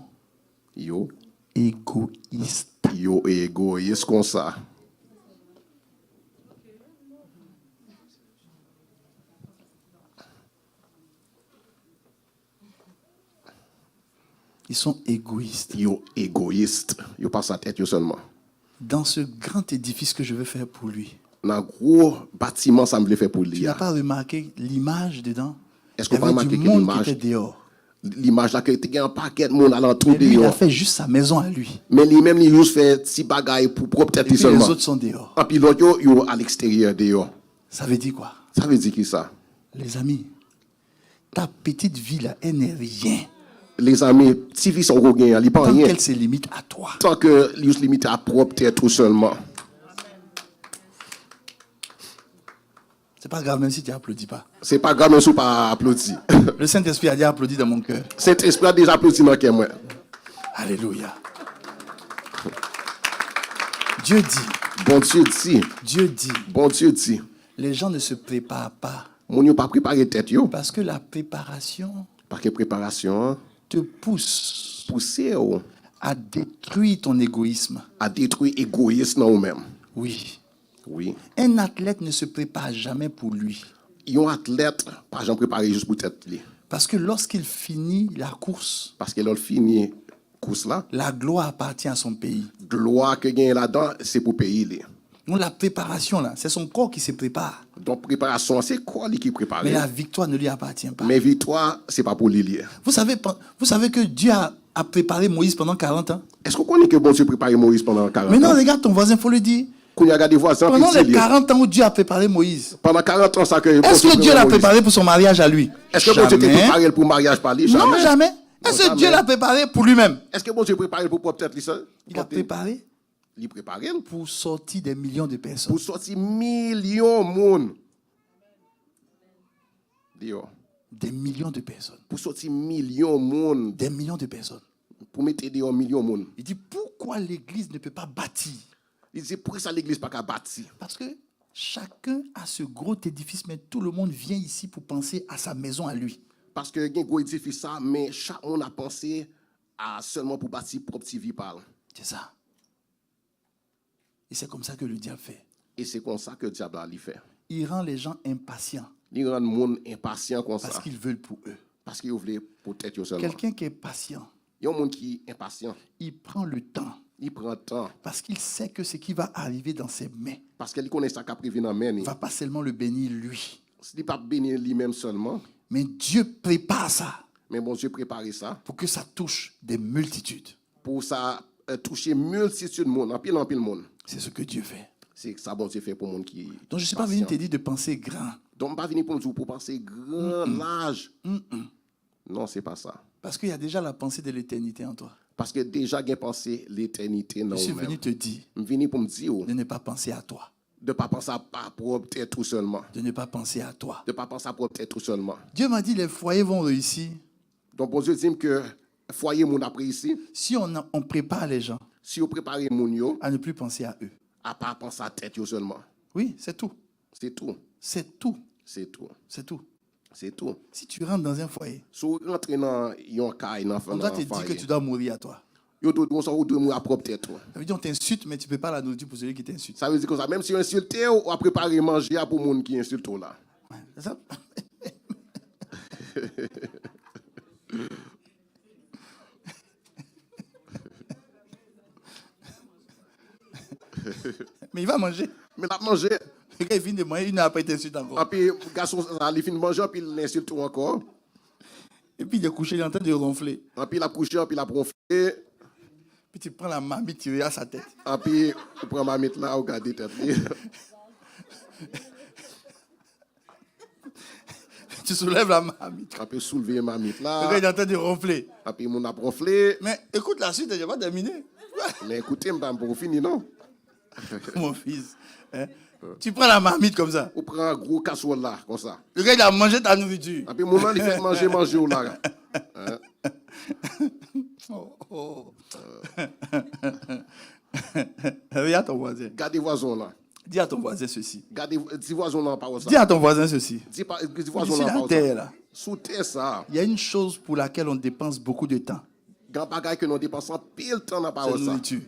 yo égoïstes. égoïste comme ça. Ils sont égoïstes. Yo égoïste, yo pas sa tête yo seulement. Dans ce grand édifice que je veux faire pour lui, Dans gros bâtiment ça me le fait pour tu lui. n'as pas remarqué l'image dedans? Est-ce Il y qu'on peut avait du remarquer que monde qui l'image était dehors. l'image là que tu as un paquet de monde alentour Mais lui, il dehors. a fait juste sa maison à lui. Mais lui-même il juste fait petit bagaille pour propre tête Et puis seulement. les autres sont dehors. Et puis l'autre yo à l'extérieur dehors. Ça veut dire quoi? Ça veut dire qui ça? Les amis, ta petite vie là, elle n'est rien. les amis, si vie sont gagnés, ils pas tant rien. qu'elle se limite à toi. Tant que ils se limitent à propre tête tout seulement. C'est pas grave, même si tu n'applaudis pas. C'est pas grave, même si on pas applaudi. Le Saint-Esprit a déjà applaudi dans mon cœur. Saint-Esprit a déjà applaudi dans le cœur, moi. Alléluia. Dieu dit, Bon Dieu dit, Dieu dit, bon Dieu dit, les gens ne se préparent pas. mon yo pas préparé tête yo. Parce que la préparation Parce que préparation, te pousse pousser yo à détruire ton égoïsme. à détruire l'égoïsme dans nous-mêmes. Oui. Oui. Un athlète ne se prépare jamais pour lui. Un athlète, par exemple, préparé juste pour tête li. Parce que lorsqu'il finit la course, Parce que l'on finit course là, la gloire appartient à son pays. gloire que gagne là-dedans, c'est pour payer li. Donc la préparation, là, c'est son corps qui se prépare. Donc préparation, c'est quoi li qui prépare? Mais la victoire ne lui appartient pas. Mais victoire, c'est pas pour lui. Vous savez que Dieu a préparé Moïse pendant 40 ans. Est-ce qu'on connaît que bon Dieu préparait Moïse pendant 40 ans? Maintenant, regarde ton voisin, il faut le dire. Qu'on y a regardé voisin, Pendant puis les il dit, 40 ans où Dieu a préparé Moïse, pendant 40 ans, ça que est-ce que Dieu l'a préparé pour son mariage à lui? Est-ce que bon Dieu t'a préparé pour le mariage par lui? Non, Jamais. jamais. Est-ce que Jamais. Dieu l'a préparé pour lui-même? Est-ce que bon Dieu préparé pour peut-être lui seul? Il a préparé Il préparé pour sortir des millions de personnes. pour sortir millions de monde. Dio. Des millions de personnes. Pour sortir millions de monde. Des millions de personnes. Pour mettre des millions de monde. Il dit, pourquoi l'Église ne peut pas bâtir? Il dit, pour ça l'église pas qu'à bâtir. Parce que chacun a ce gros édifice, mais tout le monde vient ici pour penser à sa maison à lui. Parce que il y a un gros édifice ça, mais chaque monde a pensé à seulement pour bâtir propre petite vie par. C'est ça. Et c'est comme ça que le diable fait. Et c'est comme ça que le diable a fait. Il rend les gens impatients Il rend le monde impatient comme parce ça. qu'ils veulent pour eux. Parce qu'il voulait peut-être eux seulement. Quelqu'un qui est patient, Il y a un monde qui est impatient. il prend le temps Il prend le temps. parce qu'il sait que ce qui va arriver dans ses mains Parce qu'il connaît ça qui a prévu dans la main. ne va pas seulement le bénir lui, Il n'est pas béni lui-même seulement. mais Dieu prépare ça Mais bon Dieu préparé ça. pour que ça touche des multitudes. Pour ça toucher multitude de monde. En pile monde. C'est ce que Dieu fait. C'est ça bon Dieu fait pour le monde qui. Donc je ne suis pas patient. venu te dire de penser grand. Donc, je ne pas venu pour nous dire pour penser grand, large. Non, c'est pas ça. Parce qu'il y a déjà la pensée de l'éternité en toi. Parce que déjà, j'ai pensé l'éternité dans Je suis nous-mêmes. venu te dire Je suis venu pour me dire de ne pas penser à toi. de ne pas penser à pas propre tête tout seulement. De ne pas penser à toi. De ne pas penser à propre tête tout seulement. Dieu m'a dit les foyers vont réussir Donc, bon Dieu dit que foyer mon après ici, si on prépare les gens si vous préparez mon yo, à ne plus penser à eux. à pas penser à tête yo seulement. Oui, c'est tout. C'est tout. C'est tout. C'est tout. C'est tout. C'est tout. Si tu rentres dans un foyer, Si vous rentrez dans un cas, on doit te dire que tu dois mourir à toi. Vous devez mourir à propre tête. Ça veut dire on t'insulte, mais tu ne peux pas la nourriture pour celui qui t'insulte. Ça veut dire que ça, même si vous insultez, on va préparer manger pour le monde qui insulte là. Ouais, c'est ça. Mais il va manger. Mais la manger, Le gars, il finit de manger, une heure après, il t'insulte encore. et puis le garçon, il finit de manger, puis il l'insulte encore. Et puis il est couché, il est en train de ronfler. Et puis il a couché, puis il a ronflé. Puis tu prends la marmite, tu regardes sa tête. Et puis on prend ma mythe là, on regarde tête. Tu soulèves la marmite. Et puis soulever ma mythe Le gars, là. il est en train de ronfler. Et puis on a ronflé. Mais écoute la suite, je n'ai pas terminé. Mais écoutez, je ne vais pas finir, non? Mon fils. Hein? Tu prends la marmite comme ça. On prend un gros casserole là, comme ça. Le gars, il a mangé ta nourriture. Et puis mon il fait manger au là. Hein? Oh, oh. Regarde ton voisin. Gardez voisin là. Dis à ton voisin ceci. Dis voisin là, pas ça. Dis à ton voisin ceci. Dis Sur voisin là, la pas terre, ça. là, Sous terre, ça. il y a une chose pour laquelle on dépense beaucoup de temps. Grand bagaille que nous dépensons pile temps dans C'est pas la ça. nourriture.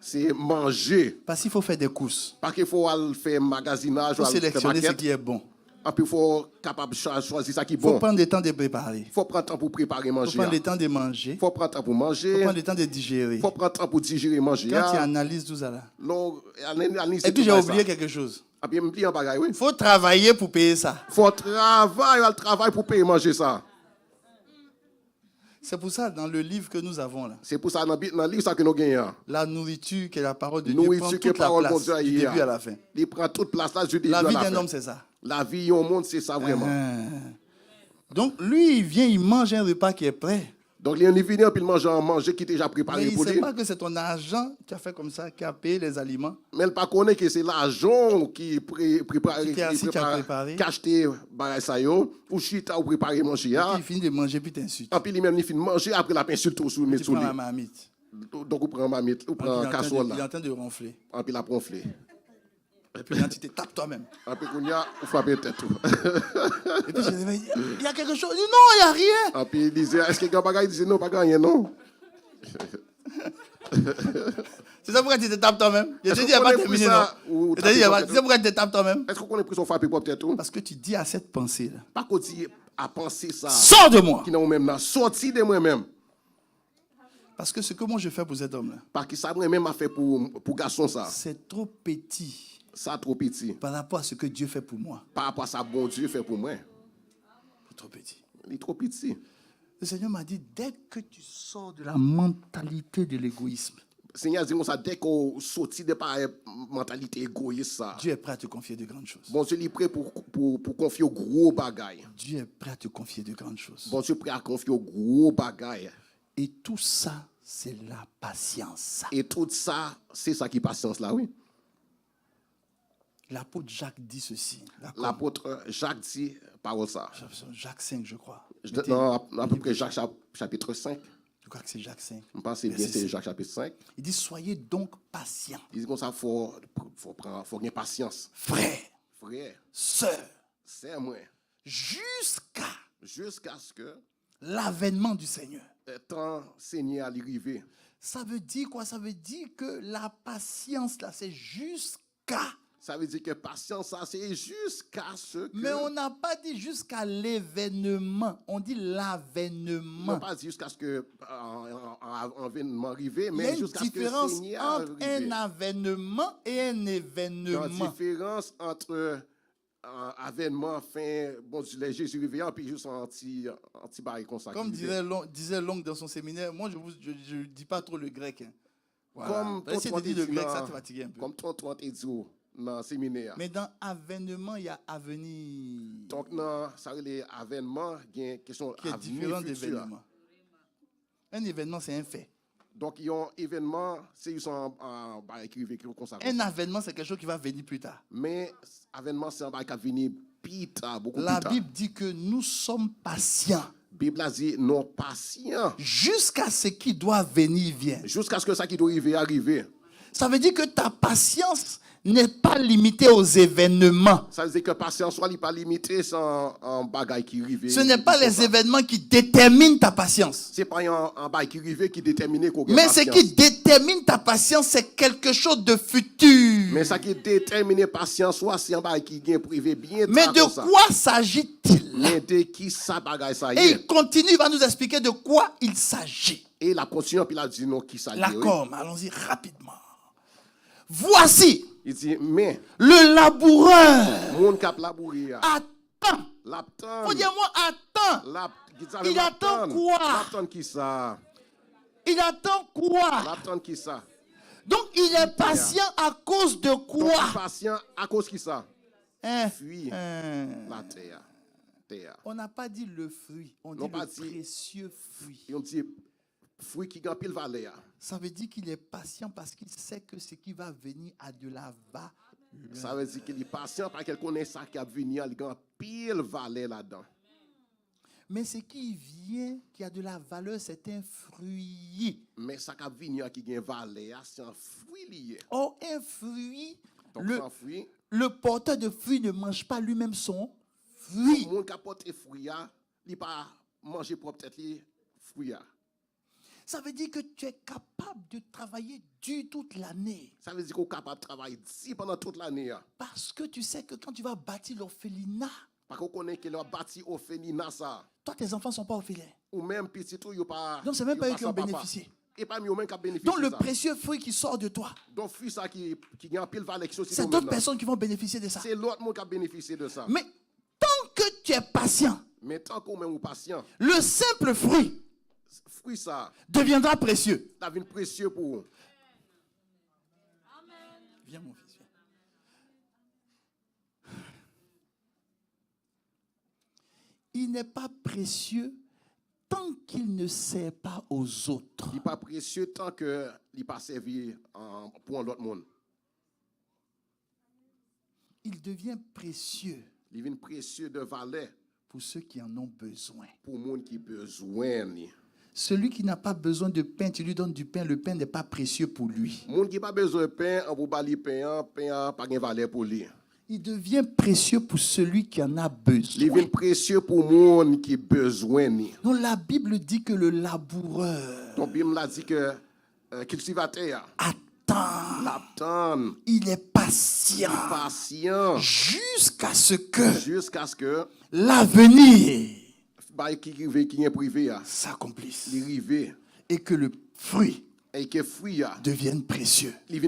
C'est manger. Parce qu'il faut faire des courses. Parce qu'il faut aller faire magasinage, Il faut aller faire sélectionner ce maquette. qui est bon. Et puis il faut capable de choisir ça qui est Il faut bon. prendre le temps de préparer. Il faut prendre temps pour préparer Il faut manger. prendre le Il temps de manger. faut prendre temps pour Il manger. faut prendre le temps de digérer. Il faut prendre temps pour digérer manger. Quand tu analyses tout ça là. Et puis j'ai oublié quelque chose. Et puis m'oublier un bagage, oui. Il faut travailler pour payer ça. Il faut travailler pour payer manger ça. C'est pour ça, dans le livre que nous avons là, C'est pour ça dans le livre ça que nous gagnons. la nourriture qui est la parole de Dieu Nourriture prend qui est toute la parole de place Dieu du hier. début à la fin. Il prend toute place là du début La à vie la d'un fin. homme, c'est ça. La vie au monde, c'est ça vraiment. Donc lui, il vient, il mange un repas qui est prêt. Donc, il est venu, puis il manger qui était déjà Mais préparé il pour ne lui. sait pas que c'est ton argent qui a fait comme ça, qui a payé les aliments. Mais il ne connaît pas que c'est l'argent qui prépare, Qui a préparé. qui a acheté ça, ou chita ou préparé manger. Et puis il finit de manger, puis t'insultes. Et puis lui-même, il finit de manger, après la insulte sur Tu mettre sur prends lui. la marmite. Donc, on prend mamite, on prend Il casserole est là. en train de ronfler. Et puis, il a ronflé. Et puis là, tu te tapes toi-même. Et puis, on frappe la tête. Et puis je réveille, il y a quelque chose. Il dit, non, il n'y a rien. Et puis, il disait, est-ce que quelqu'un bagaille? Il disait, non, pas gagné, non. C'est ça pourquoi tu te tapes toi-même. Je te Est-ce dis, il n'y a qu'on pas a pris terminé, ça non. ou Je te dis, tu tapé sais pourquoi tu te tapes toi-même. Est-ce qu'on a pris son frappé pour peut-être tout? Parce que tu dis à cette pensée-là, Pas qu'on dit à penser ça. sors de moi. Qui n'a même là, sorti de moi-même. Parce que ce que moi je fais pour cet homme-là, Parce que ça moi-même a fait pour garçon ça. c'est trop petit Ça trop petit. par rapport à ce que Dieu fait pour moi. Par rapport à ça, bon Dieu fait pour moi. C'est trop petit. Il est trop petit. Le Seigneur m'a dit, dès que tu sors de la mentalité de l'égoïsme, Le Seigneur dit comme ça, dès qu'on sortit de par mentalité égoïste ça. Dieu est prêt à te confier de grandes choses. Bon Dieu est prêt pour confier au gros bagaille. Dieu est prêt à te confier de grandes choses. Bon Dieu est prêt à confier au gros bagaille. Et tout ça, c'est la patience. Et tout ça, c'est ça qui est patience là, oui. L'apôtre Jacques dit ceci. D'accord. L'apôtre Jacques dit parole ça. Jacques 5, je crois. Non, à peu près Jacques chapitre 5. Je crois que c'est Jacques 5. Je pense que bien c'est Jacques chapitre 5. Il dit, soyez donc patients. Il dit comme ça, faut gagner patience. Frères, Frère, sœurs, c'est moi. jusqu'à Jusqu'à ce que l'avènement du Seigneur. le temps Seigneur arrive. Ça veut dire quoi? Ça veut dire que la patience, là, c'est jusqu'à. Ça veut dire que patience, ça, c'est jusqu'à ce que... Mais on n'a pas dit jusqu'à l'événement. On dit On l'avènement. n'a pas dit jusqu'à ce que un événement arrive, Il y a mais une jusqu'à ce que le différence Seigneur entre un arrive. avènement et un Il y a une événement. différence entre un événement fin, bon, Jésus réveillant, puis juste un petit bail comme ça. Comme qui disait Long dans son séminaire, moi je ne dis pas trop le grec. Hein. Voilà. Comme Essaye de dire le grec, ça te fatigue un peu. Comme tonton t'a dit dans le séminaire. Mais dans avènement, il y a avenir Donc, dans ça, les événements, il y a une question qui est avenir différent futur. d'événement. Un événement, c'est un fait. Donc, il y a un événement, c'est ils sont écrivés comme ça. Un avènement, c'est quelque chose qui va venir plus tard. Mais événement, c'est un bail qui va venir plus tard, beaucoup La plus tard. Bible dit que nous sommes patients La Bible a dit non patient jusqu'à ce qui doit venir vienne. jusqu'à ce que ça qui doit arriver. Ça veut dire que ta patience n'est pas limitée aux événements. Ça veut dire que patience soit pas limitée sans un bagage qui arrive. Ce n'est pas les événements qui déterminent ta patience. C'est pas un bagage qui arrive qui détermine qu'on Mais ce qui détermine ta patience, c'est quelque chose de futur. Mais ça qui détermine patience soit c'est un bagage qui vient privé bien. Mais de quoi s'agit-il? Mais de qui ça bagage ça y Et est. il continue, il va nous expliquer de quoi il s'agit. Et la continue puis il a dit non qui ça y est. D'accord, mais allons-y rapidement. Voici Il dit mais le laboureur. monde cap labourer. Attends. L'attend. Faut dire moi, attends. Il attend quoi? L'attend qui ça? Il attend quoi? L'attend qui ça? Donc il est patient à cause de Donc, quoi? patient à cause qui ça? Hein? Fuit Hein. la terre. Terre. On n'a pas dit le fruit, on dit Non, pas le dit- précieux fruit. Et on dit fruit qui gagne pile valeur. Ça veut dire qu'il est patient parce qu'il sait que ce qui va venir a de la valeur. Ça veut dire qu'il est patient parce qu'il connaît ça qui a venu, il gagne pile valeur là-dedans. Mais ce qui vient, qui a de la valeur, c'est un fruit. Mais ça qui a venu qui gagne valeur, c'est un fruit lié. Or, un fruit, Donc sans fruit, le porteur de fruit ne mange pas lui-même son le fruit. monde qui a porté fruit, il pas manger propre tête li fruit. Ça veut dire que tu es capable de travailler dur toute l'année. Ça veut dire qu'on est capable de travailler ici pendant toute l'année. Parce que tu sais que quand tu vas bâtir l'orphelinat, Parce qu'on connaît qu'il a bâti au Fénina ça. toi, tes enfants ne sont pas orphelins. Ou même petit tout, il pas. Donc, c'est même yo pas eux qui sans ont papa. bénéficié. Et pas mieux même qui a bénéficié. Donc, le ça. précieux fruit qui sort de toi, Donc fruit ça qui gagne pile valeur qui c'est d'autres personnes qui vont bénéficier de ça. C'est l'autre monde qui a bénéficié de ça. Mais tant que tu es patient, Mais tant qu'on même ou patient, le simple fruit fruit ça, deviendra précieux. ça devient précieux pour vous. Viens, mon fils. Viens. Il n'est pas précieux tant qu'il ne sert pas aux autres. Il n'est pas précieux tant que il pas servi pour l'autre monde. Il devient précieux Il devient précieux de valeur pour ceux qui en ont besoin. pour le monde qui a besoin. Celui qui n'a pas besoin de pain, tu lui donnes du pain, le pain n'est pas précieux pour lui. Le monde qui n'a pas besoin de pain, on va lui pain, pain n'a pas de valeur pour lui. Il devient précieux pour celui qui en a Il besoin. devient précieux pour le monde qui a besoin. Donc la Bible dit que le laboureur Donc, Bible l'a dit que cultivateur, attend, l'attend, il est patient patient, jusqu'à ce que jusqu'à ce que l'avenir qui est privé, s'accomplisse il arrive et que le fruit et que fruit devienne précieux. il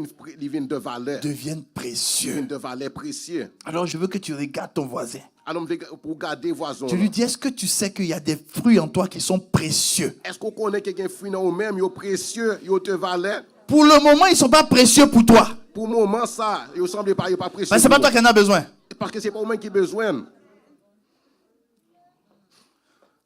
vient de valeur, Devienne il précieux. vient de valeur précieux. Alors je veux que tu regardes ton voisin. Alors, pour garder voisin, Tu lui dis, est-ce que tu sais qu'il y a des fruits en toi qui sont précieux? est-ce qu'on connaît quelqu'un fruit dans nous-mêmes, il est précieux, il est de valeur? Pour le moment, ils ne sont pas précieux pour toi. Pour le moment, ça, il ne semble pas précieux. Mais ce n'est pas toi qui en as besoin. Parce que ce n'est pas moi qui ai besoin.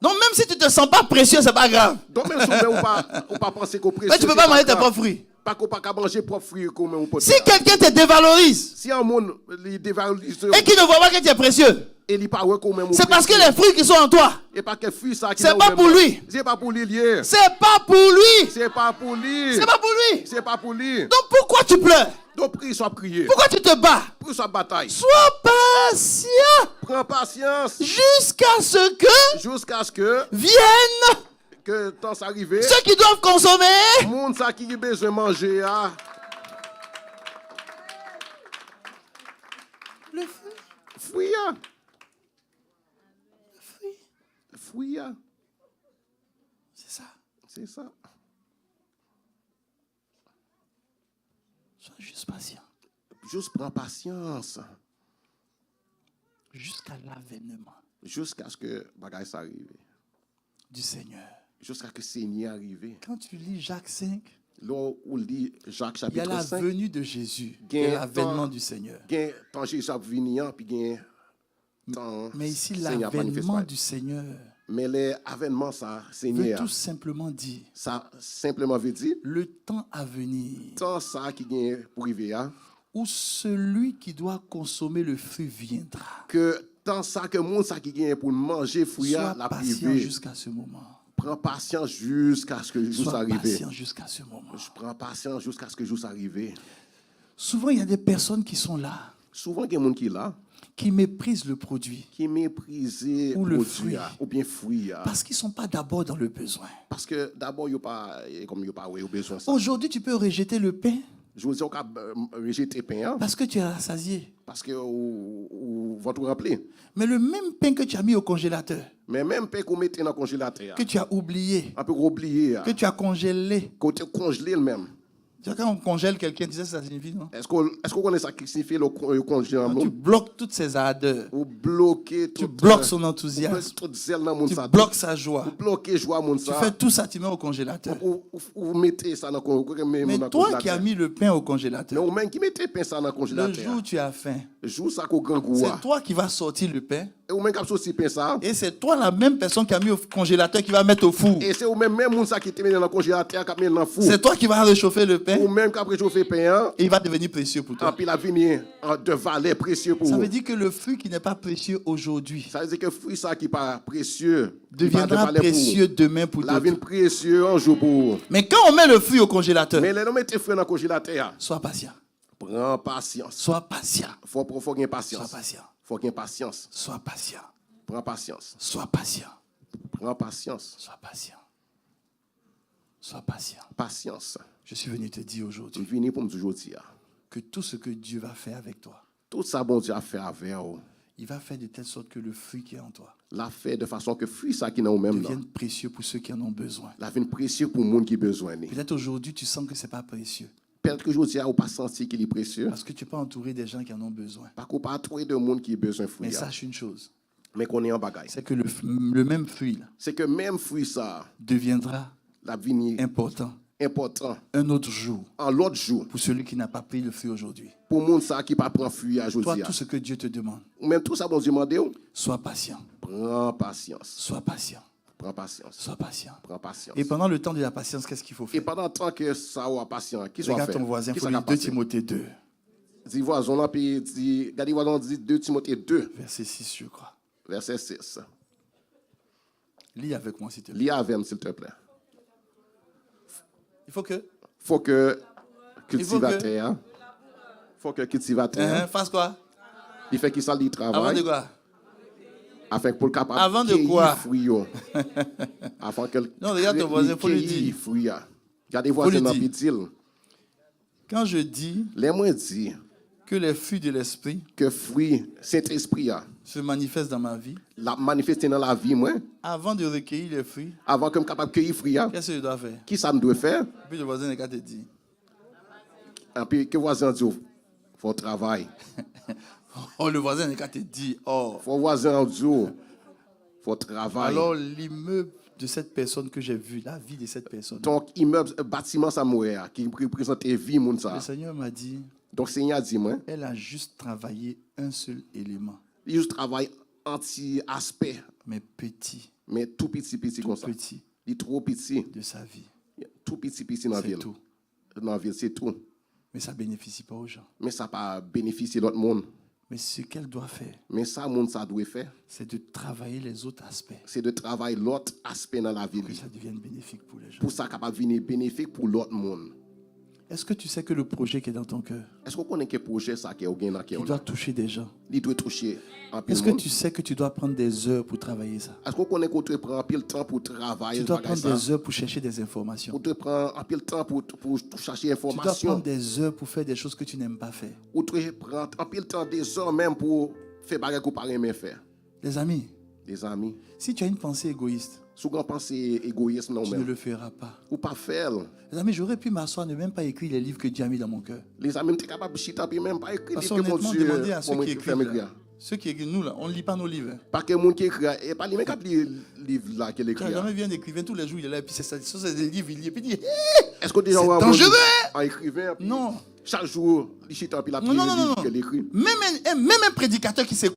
Donc même si tu ne te sens pas précieux, ce n'est pas grave. Donc, même si on ne pas penser qu'on est précieux. Mais tu ne peux pas manger tes propres fruits. Pas qu'on ne peut pas manger propres fruits comme on peut. Si quelqu'un te dévalorise Si un monde il dévalorise et qu'il ne voit pas que tu es précieux, et il pas comme on c'est parce que les fruits qui sont en toi, et pas que fruit ça qui c'est pas pour lui. C'est pas pour lui lié. C'est pas pour lui. C'est pas pour lui. C'est pas pour lui. C'est pas pour lui. Donc pourquoi tu pleures? Donc prie soit prier. Pourquoi tu te bats? Prie soit bataille. Sois patient Prends patience jusqu'à ce que jusqu'à ce que viennent temps s'arrive. ceux qui doivent consommer. Monde ça qui a besoin de manger Le fruit. fruit Le fruit. fruit C'est ça. c'est ça. Sois juste patient. Juste prends patience Jusqu'à l'avènement jusqu'à ce que bagaille s'arrive. du Seigneur. Jusqu'à ce que le Seigneur arrive. Quand tu lis Jacques 5, Là où lit Jacques il y a chapitre la 5. venue de Jésus Gain et l'avènement temps. du Seigneur. Gain tant Jésus a venu puis gain temps Mais ici, Seigneur l'avènement manifeste. du Seigneur Mais l'avènement ça veut Seigneur tout simplement dire ça simplement veut dire le temps à venir temps ça qui gain pour arriver où celui qui doit consommer le fruit viendra. que temps ça que monde ça qui gain pour manger fruit Sois la patient privé. jusqu'à ce moment. Prends patience jusqu'à ce que le jour Sois arrive. patient jusqu'à ce moment. Je prends patience jusqu'à ce que le jour arrive. Souvent, il y a des personnes qui sont là, Souvent il y a des gens qui là qui méprisent le produit qui méprisent Ou le produit, fruit. ou bien fruit parce qu'ils ne sont pas d'abord dans le besoin. parce que d'abord il pas comme il pas ouais, besoin ça. Aujourd'hui, tu peux rejeter le pain Je vous dis on peut rejeter pain parce que tu es rassasié. parce que vous votre rempli. Mais le même pain que tu as mis au congélateur, Mais même pain qu'on mettait dans le congélateur, que tu as oublié, on peut oublier que tu as congelé. côté congelé le même. Tu vois, quand on congèle quelqu'un, tu sais ce que ça signifie, non? Est-ce qu'on connaît ça qui signifie le congélement? Tu bloques toutes ses ardeurs. Ou bloquer Tu tout bloques son enthousiasme. tout zèle dans mon Tu ça. bloques sa joie. Ou bloquer joie mon Tu ça. fais tout ça, tu mets au congélateur. Ou mettez ça dans le Mais toi qui as mis le pain au congélateur, mais ou même qui mettez pain ça dans le le congélateur. jour où tu as faim, Joue ça qu'au grand goût. c'est toi qui vas sortir le pain. Et ou même qui a sorti pain ça. Et c'est toi la même personne qui a mis au congélateur qui va mettre au four. Et c'est ou même moun ça qui te met dans le congélateur qui a mis dans le four. C'est toi qui vas réchauffer le pain Ou même qui a préchauffé pain. et il va devenir précieux pour Et toi. puis la venir de valeur précieux pour Ça vous. veut dire que le fruit qui n'est pas précieux aujourd'hui Ça veut dire que fruit ça qui pas précieux qui pas de deviendra valeur pour vous. précieux demain pour La d'autres. vie précieux un jour pour vous. Mais quand on met le fruit au congélateur, Mais les noms mettez fruit dans le congélateur. sois patient. Prends patience. Sois patient. Faut gagner Sois patience. patient. Faut gagner patience. Sois patient. Prends patience. Sois patient. Prends patience. Sois patient. Sois patient. Patience. Je suis venu te dire Je aujourd'hui viens pour me dire aujourd'hui. que tout ce que Dieu va faire avec toi, Tout ça, bon Dieu a fait avec vous. il va faire de telle sorte que le fruit qui est en toi L'a fait de façon que fruit ça qui n'a au même là. devienne précieux pour ceux qui en ont besoin. La vie précieux pour le monde qui a besoin. Peut-être aujourd'hui, tu sens que ce n'est pas précieux Peut-être que aujourd'hui, vous pas senti qu'il est précieux. parce que tu n'es pas entouré des gens qui en ont besoin. Parce qu'on pas trouvé de monde qui a besoin de fruit. Mais sache une chose, Mais qu'on est en bagaille. c'est que le même fruit là, C'est que même fruit ça, deviendra la vie important important un autre jour en l'autre jour. pour celui qui n'a pas pris le fruit aujourd'hui. Pour le monde ça qui pas prend fruit à Toi, aujourd'hui. tout ce que Dieu te demande, Ou même tout ça, bon Dieu demande, sois patient. prends patience. Sois patient. Prends patience. Sois patient. Prends patience. Et pendant le temps de la patience, qu'est-ce qu'il faut Et faire? pendant le temps que ça va patient, qui soit Regarde fait? ton voisin, il Qui faut ça lire va 2 passer? Timothée 2, Dis voisin là, puis dis, regardez voisin dit 2 Timothée 2, verset 6, je crois. verset 6. Lis avec moi, s'il te plaît. Lis avec moi, s'il te plaît. Il faut que Faut que cultivateur, faut que cultivateur, fasse quoi? il fait qu'il ça il Avant travaille de quoi? afin pour le capable Avant de quoi? Afin que Non, regarde ton voisin, faut lui dire. Regardez voisin dans lui dire. petit. Quand je dis Les moins dit que les fruits de l'esprit que fruit Saint-Esprit se manifestent dans ma vie, la manifester dans la vie moi avant de recueillir les fruits, avant que je capable cueillir fruit. qu'est-ce que je dois faire? Qui ça me doit faire? Et puis le voisin n'est qu'à te dire. Et puis que voisin dit faut travail. Oh, le voisin n'est qu'à te dire. Oh. Faut voisin dit faut travail. Alors l'immeuble de cette personne que j'ai vu, la vie de cette personne. Donc immeuble bâtiment ça mourir qui représente vie moun ça. Le Seigneur m'a dit, Donc Seigneur dit moi, elle a juste travaillé un seul élément, il juste travail anti-aspect, mais petit, mais tout petit comme ça. petit Il est trop petit, de sa vie. tout petit dans la C'est ville. tout. Dans la ville, c'est tout. Mais ça ne bénéficie pas aux gens. Mais ça pas bénéficier l'autre monde. Mais ce qu'elle doit faire, Mais ça, monde, ça doit faire, c'est de travailler les autres aspects c'est de travailler l'autre aspect dans la vie. pour que ça devienne bénéfique pour les gens. Pour ça, capable de venir bénéfique pour l'autre monde. Est-ce que tu sais que le projet qui est dans ton cœur, Est-ce qu'on connaît quel projet ça qui est au gain dans il doit toucher des gens? Il doit toucher un peu Est-ce de que monde. tu sais que tu dois prendre des heures pour travailler ça? Est-ce qu'on connaît qu'on doit prendre un peu le temps pour travailler Tu dois bagage prendre ça? des heures pour chercher des informations. Ou doit prendre un peu le temps pour chercher Tu dois information. prendre des heures pour faire des choses que tu n'aimes pas faire. Ou doit prendre un peu le temps des heures même pour faire bagage qu'on pas aimer faire. Les amis, Des amis, si tu as une pensée égoïste, si vous pensez égoïsme non tu ne même, le feras pas. ou pas faire. Les amis, j'aurais pu m'asseoir, ne même pas écrire les livres que Dieu a mis dans mon cœur. Les amis, tu es capable de chiter puis même pas écrire Parce que mon qu'honnêtement, Dieu demandez à ceux pour qui me faire écrivent, m'écrire. là, ceux qui écrivent, nous là, on ne lit pas nos livres. Parce que le monde qui écrit, et pas lui même qui lit le livre là qu'il Tu écrit. n'as jamais vu un écrivain, tous les jours il est là, et puis c'est ça, c'est des livres, il lit, et puis il dit, Est-ce que déjà c'est on va dangereux! en écrivain puis Non. chaque jour, il chite puis la Non, non, non, livre non. qu'il écrit. Même un prédicateur qui s'écoute,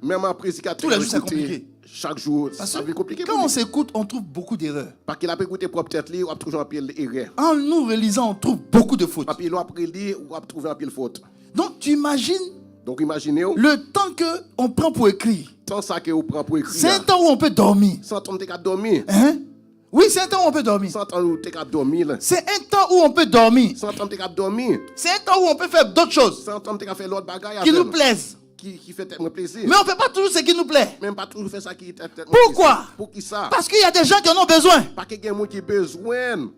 Même un prédicateur tous les jours c'est écouter compliqué. chaque jour, Parce ça que devient compliqué quand pour on lui. s'écoute, on trouve beaucoup d'erreurs. Parce qu'il a pas écouté propre tête li, ou a toujours un peu l'erreur. En nous relisant, on trouve beaucoup de fautes. Puis il a après li ou a trouvé un peu le faute. Donc tu imagines Donc imaginez le temps qu'on prend pour écrire. tant ça que vous prend pour écrire. C'est un temps où on peut dormir. Sans temps de dormir. Hein? Oui, c'est un temps où on peut dormir. Sans temps de dormir. C'est un temps où on peut dormir. Sans temps de dormir. C'est un temps où on peut faire d'autres choses Sans temps de faire l'autre bagaille qui avec nous plaisent. qui fait tellement plaisir. Mais on ne fait pas toujours ce qui nous plaît. Même pas toujours faire ça qui tellement Pourquoi? plaisir. Pour qui ça? Parce qu'il y a des gens qui en ont besoin. Parce qu'il y a des gens qui ont besoin.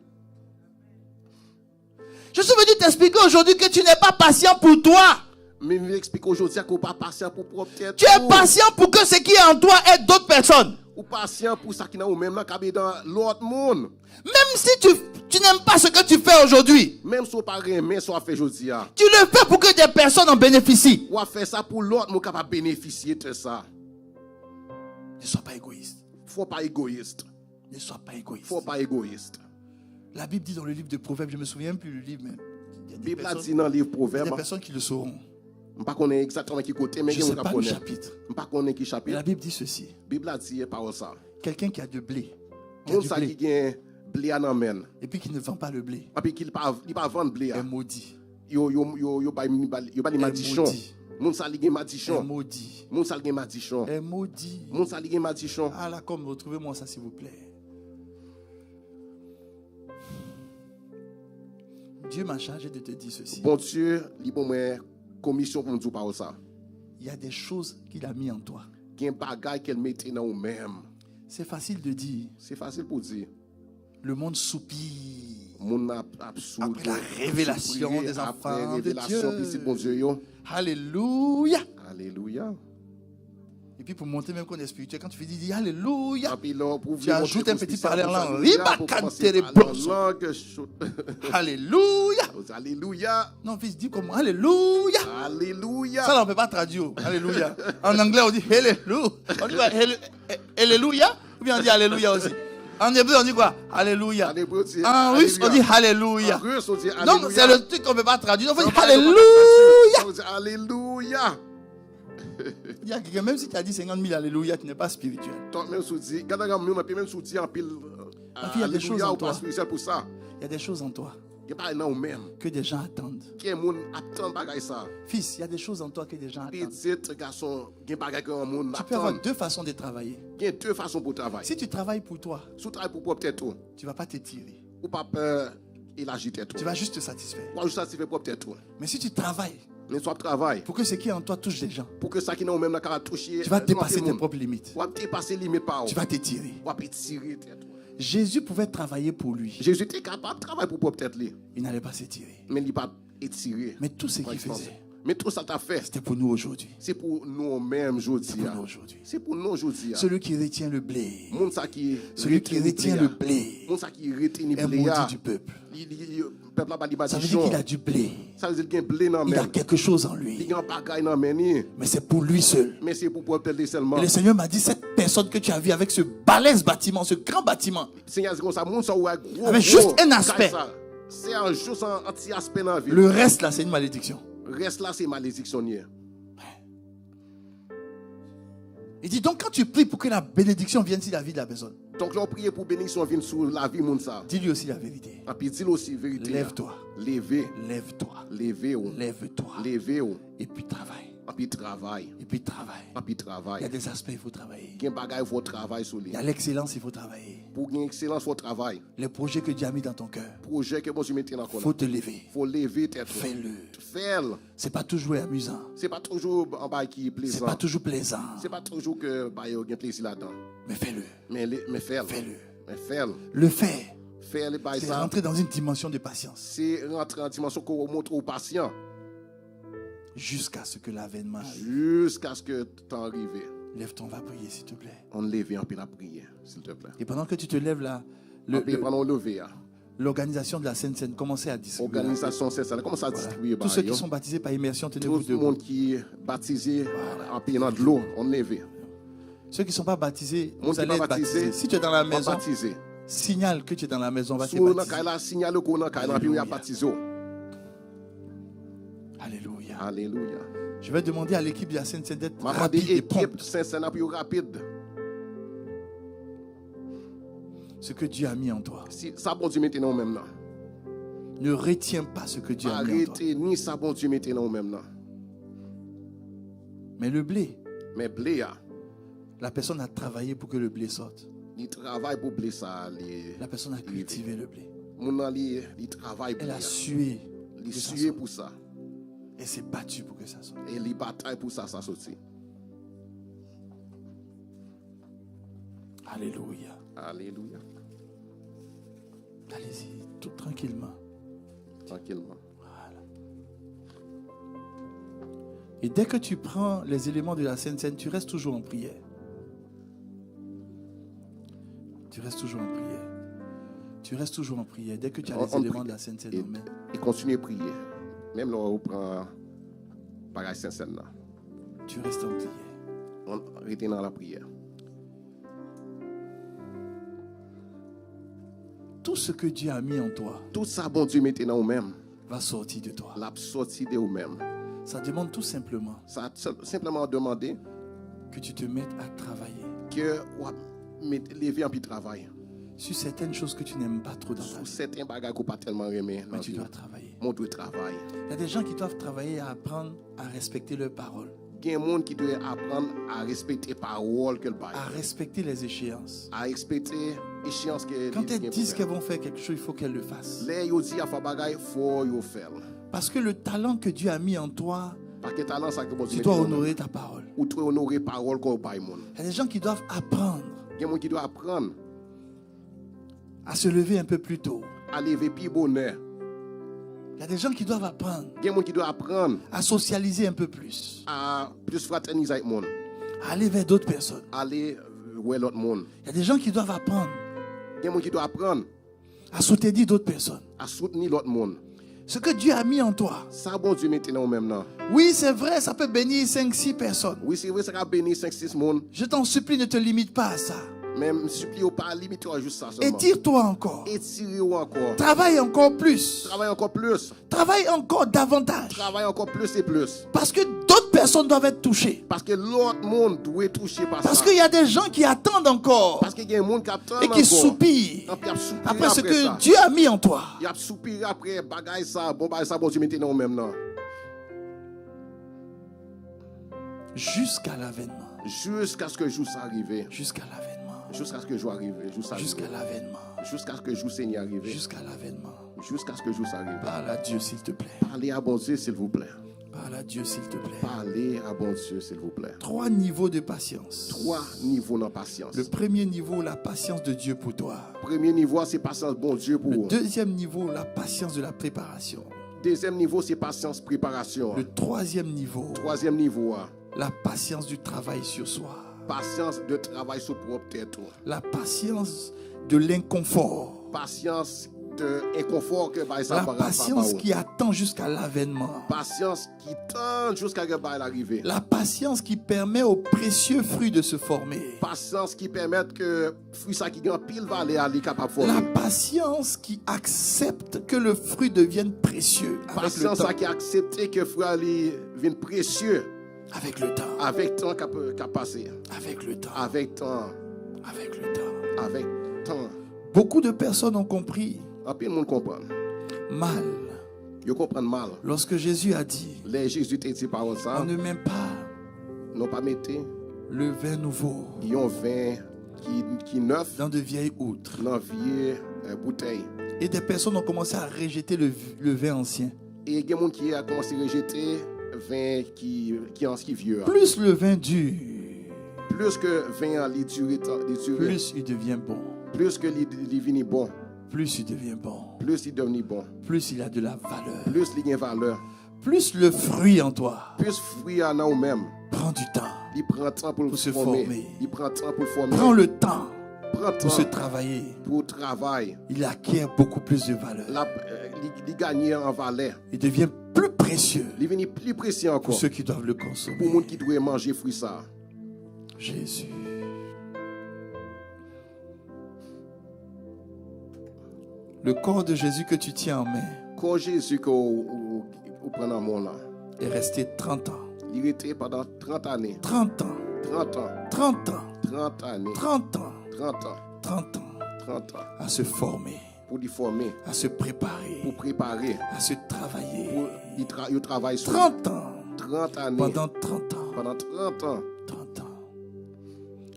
Je suis venu t'expliquer aujourd'hui que tu n'es pas patient pour toi. Mais je vais expliquer aujourd'hui qu'on n'est pas patient pour propre tête. Tu es patient pour que ce qui est en toi aide d'autres personnes. Ou patient pour ça qui n'a ou même là qui est dans l'autre monde. Même si tu n'aimes pas ce que tu fais aujourd'hui, Même si on pas aimer soit fait aujourd'hui. tu le fais pour que des personnes en bénéficient. Ou à faire ça pour l'autre, monde capable bénéficier de ça. Ne sois pas égoïste. Faut pas égoïste. Ne sois pas égoïste. Faut pas égoïste. La Bible dit dans le livre de Proverbes, je ne me souviens plus le livre, mais il y a La des Bible a personnes, dit dans le livre il y a Proverbe, des personnes qui le sauront. je ne sais pas exactement qui côté, mais Je je ne ne sais sais pas pas le chapitre. Je ne sais pas qui Et chapitre. la Bible dit ceci. La Bible a dit par ça. Quelqu'un qui a de blé, qui a Monde du ça blé, qui gagne blé en amène. et puis qui ne vend pas le blé, Et puis qu'il pas vendre blé. est maudit. Yo pas les madichons. maudit. Monde ça li gagne Est madichon. maudit. Monde ça li gagne madichon. Est maudit. Monde ça li gagne madichon. Ah là, comme retrouvez-moi ça s'il vous plaît. Dieu m'a chargé de te dire ceci. Bon Dieu, li bon moi commission pour nous dire par ça. Il y a des choses qu'il a mis en toi. Il y a un bagage qu'elle mettait dans nous-mêmes. C'est facile de dire. C'est facile pour dire. Le monde soupire. Mon absurde. Après la révélation des enfants Après de révélation, Dieu. puis c'est bon Dieu. Yo. Alléluia. Alléluia. Et puis pour montrer même qu'on est spirituel, quand tu fais dis Alléluia, Et puis là, pour tu ajoutes un petit parler en langue. Alléluia. Alléluia. Alléluia. Non, fils, dis comme Alléluia. Alléluia. Ça, là, on ne peut pas traduire. Alléluia. En anglais, on dit Alléluia. On dit quoi? Alléluia. Ou bien on dit Alléluia aussi. En hébreu, on dit quoi? Alléluia. En russe, on dit Alléluia. En russe, on dit Alléluia. Donc, c'est le truc qu'on ne peut pas traduire. On fait Alléluia. On dit Alléluia. Il y a quelqu'un, même si tu as dit 50 000 alléluia, tu n'es pas spirituel. Donc, même si tu dis, quand même si tu dis en pile, il y a des choses en toi. spirituel pour ça. Il y a des choses en toi Il n'y a pas non même. que des gens attendent. Qui est moun attend bagay ça. Fils, il y a des choses en toi que des gens attendent. Petit garçon, il y a bagay que moun Tu peux avoir deux façons de travailler. Il y a deux façons pour travailler. Si tu travailles pour toi, Si tu travailles pour propre tête, tu ne vas pas t'étirer. ou pas peur, il agit tête. Tu vas juste te satisfaire. Ou juste satisfaire propre tête. Mais si tu travailles Mais soit travail pour que ce qui est en toi touche des gens, pour que ça qui n'a même la toucher, tu vas dépasser tes propres limites. Tu vas dépasser limite par. Tu vas t'étirer. Tu vas étirer tête. Jésus pouvait travailler pour lui. Jésus était capable de travailler pour propre tête. Il n'allait pas s'étirer. Mais il n'est pas étiré. Mais tout ce qu'il faisait, mais tout ça t'a fait. c'était pour nous aujourd'hui. C'est pour nous-mêmes aujourd'hui. C'est pour nous aujourd'hui. C'est pour nous aujourd'hui. Celui qui retient le blé. Celui qui retient le blé est maudit du peuple. Ça veut dire qu'il a du blé. Ça veut dire qu'il a blé dans il a quelque chose en lui. Mais c'est pour lui seul. Mais c'est pour lui seulement. Et le Seigneur m'a dit, cette personne que tu as vue avec ce balèze bâtiment, ce grand bâtiment, avec juste un aspect. C'est un juste un petit aspect dans la vie. Le reste là, c'est une malédiction. Le reste là, c'est malédiction. Il dit donc quand tu pries pour que la bénédiction vienne sur la vie de la personne, donc là on prie pour bénédiction vienne sur la vie de ça. Dis-lui aussi la vérité. Et puis dis-lui aussi la vérité. Lève-toi. Lève-toi. Lève-toi. Et puis travaille. Et puis travaille. Et puis travaille. Et puis travaille. Il y a des aspects il faut travailler. Il y a des bagages il faut travailler sur lui. Il y a l'excellence il faut travailler. Pour une excellence il faut travailler. Les projets que Dieu a mis dans ton cœur. Projet que bon tu mets dans ton cœur. Faut te lever. Faut lever tête. Fais-le. Fais-le. C'est pas toujours amusant. C'est pas toujours en bas qui est plaisant. C'est pas toujours plaisant. C'est pas toujours que bah il y a plaisir là-dedans. Mais fais-le. Mais fais-le. Fais-le. Mais fais-le. Le faire. Fais-le bah c'est rentrer dans une dimension de patience. C'est rentrer en dimension qu'on montre aux patients. Jusqu'à ce que l'avènement arrive. Jusqu'à ce que tu arrives. Lève-toi, on va prier s'il te plaît. On lève et on peut la prier, s'il te plaît. Et pendant que tu te lèves là, l'organisation de la Sainte Seine commençait à distribuer. L'organisation Sainte Seine commence à distribuer. Tous ceux qui sont baptisés par immersion, tenez-vous debout. Tout le monde qui est baptisé en payant de l'eau, on lève. Ceux qui ne sont pas baptisés, vous allez être baptisés. Si tu es dans la maison, signale que tu es dans la maison, on va te baptiser. Alléluia. Alléluia. Je vais demander à l'équipe de la Sainte Seine d'être rapide et prompte. Ce que Dieu a mis en toi. Ça bon Dieu maintenant même là. Ne retiens pas ce que Dieu a mis en toi. Arrêtez ni ça bon Dieu maintenant même là. Mais le blé. Mais blé la personne a travaillé pour que le blé sorte. Il travaille pour blé ça. La personne a cultivé le blé. Il travaille pour elle a sué. Il sué pour ça. Et s'est battu pour que ça sorte. Et il bataille pour ça sorte. Alléluia. Alléluia. Allez-y, tout tranquillement. Tranquillement. Voilà. Et dès que tu prends les éléments de la Sainte Seine, tu restes toujours en prière. Tu restes toujours en prière. Tu restes toujours en prière. Dès que tu as les éléments de la Sainte Seine en main. Et continue à prier. Même là, on prend par la Sainte Seine là. Tu restes en prière. On reste dans la prière. Tout ce que Dieu a mis en toi, tout ça, bon Dieu, maintenant au même, va sortir de toi. La sortie de vous-même. Ça demande tout simplement. Ça simplement demander que tu te mettes à travailler. Que lever un peu de travail. Sur certaines choses que tu n'aimes pas trop dans ta vie. Sur certains bagages que pas tellement aimé. Mais tu dois travailler. Mon doit travailler. Il y a des gens qui doivent travailler à apprendre à respecter leurs paroles. Il y a des gens qui doivent apprendre à respecter les paroles qu'elles parlent. À respecter les échéances. À respecter les échéances qu'elles quand elles disent qu'elles vont faire quelque chose, il faut qu'elles le fassent. Les gens disent à faire bagaille, il faut le faire. Parce que le talent que Dieu a mis en toi, talent, ça, tu dois honorer ta parole. Ou tu dois honorer la parole qu'on parle. Il y a des gens qui doivent apprendre. Il y a des gens qui doivent apprendre à se lever un peu plus tôt. À lever plus bonheur. Il y a des gens qui doivent apprendre. Il y a des gens qui doivent apprendre à socialiser un peu plus. À plus fraterniser avec les gens. À aller vers d'autres personnes. Aller vers l'autre monde. Il y a des gens qui doivent apprendre. Il y a des gens qui doivent apprendre à soutenir d'autres personnes. À soutenir l'autre monde. Ce que Dieu a mis en toi. Ça, bon Dieu, maintenant même là. Oui, c'est vrai, ça peut bénir 5-6 personnes. Oui, c'est vrai, ça peut bénir 5-6 personnes. Je t'en supplie, ne te limite pas à ça. Même supplie pas limiter juste ça seulement. Étire-toi encore. Étire-toi encore. Travaille encore plus. Travaille encore plus. Travaille encore davantage. Travaille encore plus et plus. Parce que d'autres personnes doivent être touchées. Parce que l'autre monde doit être touché par ça. Parce qu'il y a des gens qui attendent encore. Parce qu'il y a un monde qui attend et qui soupirent après ce que Dieu a mis en toi. Il a soupiré après bagaille ça, bon bagaille ça, bon Dieu maintenant même là. Jusqu'à l'avènement. Jusqu'à ce que le jour s'arrive. Jusqu'à l'avènement. Jusqu'à ce que le jour arrive. Jusqu'à l'avènement. Jusqu'à ce que le jour Seigneur arrive. Jusqu'à l'avènement. Jusqu'à ce que le jour s'arrive. Parle à Dieu s'il te plaît. Parlez à bon Dieu s'il vous plaît. Parle à Dieu s'il te plaît. Parlez à bon Dieu s'il vous plaît. 3 niveaux de patience. 3 niveaux de patience. Le premier niveau, la patience de Dieu pour toi. Premier niveau, c'est patience bon Dieu pour vous. Le deuxième niveau, la patience de la préparation. Deuxième niveau, c'est patience préparation. Le troisième niveau. Troisième niveau, la patience du travail sur soi. Patience de travail sur propre tête. La patience de l'inconfort. Patience de l'inconfort que ça la patience qui attend jusqu'à l'avènement. Patience qui tend jusqu'à ce qu'elle arrive. La patience qui permet aux précieux fruits de se former. Patience qui permet que fruit ça qui gagne pile va aller capable former. La patience qui accepte que le fruit devienne précieux. Patience qui accepte que le fruit devienne précieux. Avec le temps. Avec le temps qui a passé. Avec le temps. Avec temps. Avec le temps. Avec temps. Beaucoup de personnes ont compris. Un peu de monde comprend. Mal. Ils comprennent mal. Lorsque Jésus a dit. Les Jésus t'a dit par ça. On ne met pas. Non pas mettre. Le vin nouveau. Il y a un vin qui neuf. Dans de vieilles outres. Dans de vieilles bouteilles. Et des personnes ont commencé à rejeter le vin ancien. Et il y a des gens qui ont commencé à rejeter vin qui est vieux. Plus le vin dure, plus que vin dure, plus il devient bon. Plus que il devient bon. Plus il devient bon. Plus il devient bon. Plus il a de la valeur. Plus il a valeur. Plus le fruit en toi. Plus le fruit en nous-mêmes. Prend du temps. Il prend temps pour se former. Il prend temps pour former. Prend le temps. Pour se travailler. Pour travailler. Il acquiert beaucoup plus de valeur. Il gagne en valeur. Il devient plus précieux. Il devient plus précieux encore. Pour ceux qui doivent le consommer. Pour les gens qui doivent manger fruit ça. Jésus. Le corps de Jésus que tu tiens en main. Corps Jésus que vous prenez en main là. Est resté 30 ans. Il était pendant 30 années. 30 ans. 30 ans. 30 ans. 30 années. 30 ans. 30 ans. 30 ans. 30 ans. À se former. Pour y former. À se préparer. Pour préparer. À se travailler. Pour il travaille sur 30 ans. 30 années. Pendant 30 ans. Pendant 30 ans. 30 ans.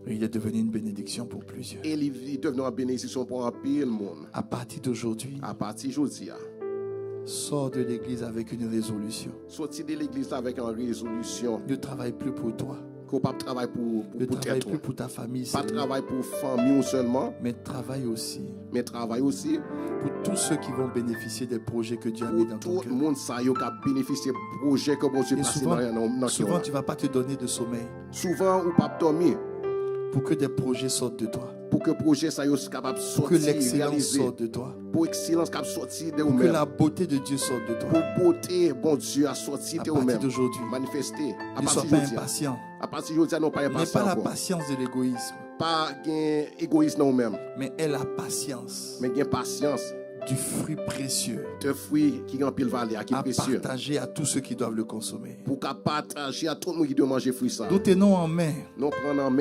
Il est devenu une bénédiction pour plusieurs. Et il est devenu une bénédiction pour un pile monde. À partir d'aujourd'hui. À partir d'aujourd'hui. Sors de l'église avec une résolution. Sorti de l'église avec une résolution. Ne travaille plus pour toi. Qu'on pas travailler pour ne travaille plus pour ta famille. Pas travailler pour famille seulement. Mais travaille aussi. Mais travaille aussi. Pour tous ceux qui vont bénéficier des projets que Dieu a mis dans ton cœur. Tout le monde ça qui a bénéficié des projets que Dieu a placé dans souvent tu ne vas pas te donner de sommeil. Souvent ou pas dormir. Pour que des projets sortent de toi. Pour que le projet soit capable de sortir. Pour que l'excellence sorte de toi. Pour l'excellence capable de sortir de vous-même. Pour que la beauté de Dieu sorte de toi. Pour beauté, bon Dieu, a sorti de vous-même. À partir d'aujourd'hui. Manifester. Ne sois pas impatient. À partir d'aujourd'hui, non pas impatient. N'aie pas la patience de l'égoïsme. Pas égoïsme non même. Mais aie la patience. Mais gain patience. Du fruit précieux. De fruit qui gagne pile valeur, qui est précieux. À partager à tous ceux qui doivent le consommer. Pour partager à tout le monde qui doit manger fruit ça. Nous tenons en main. Nous prenons en main.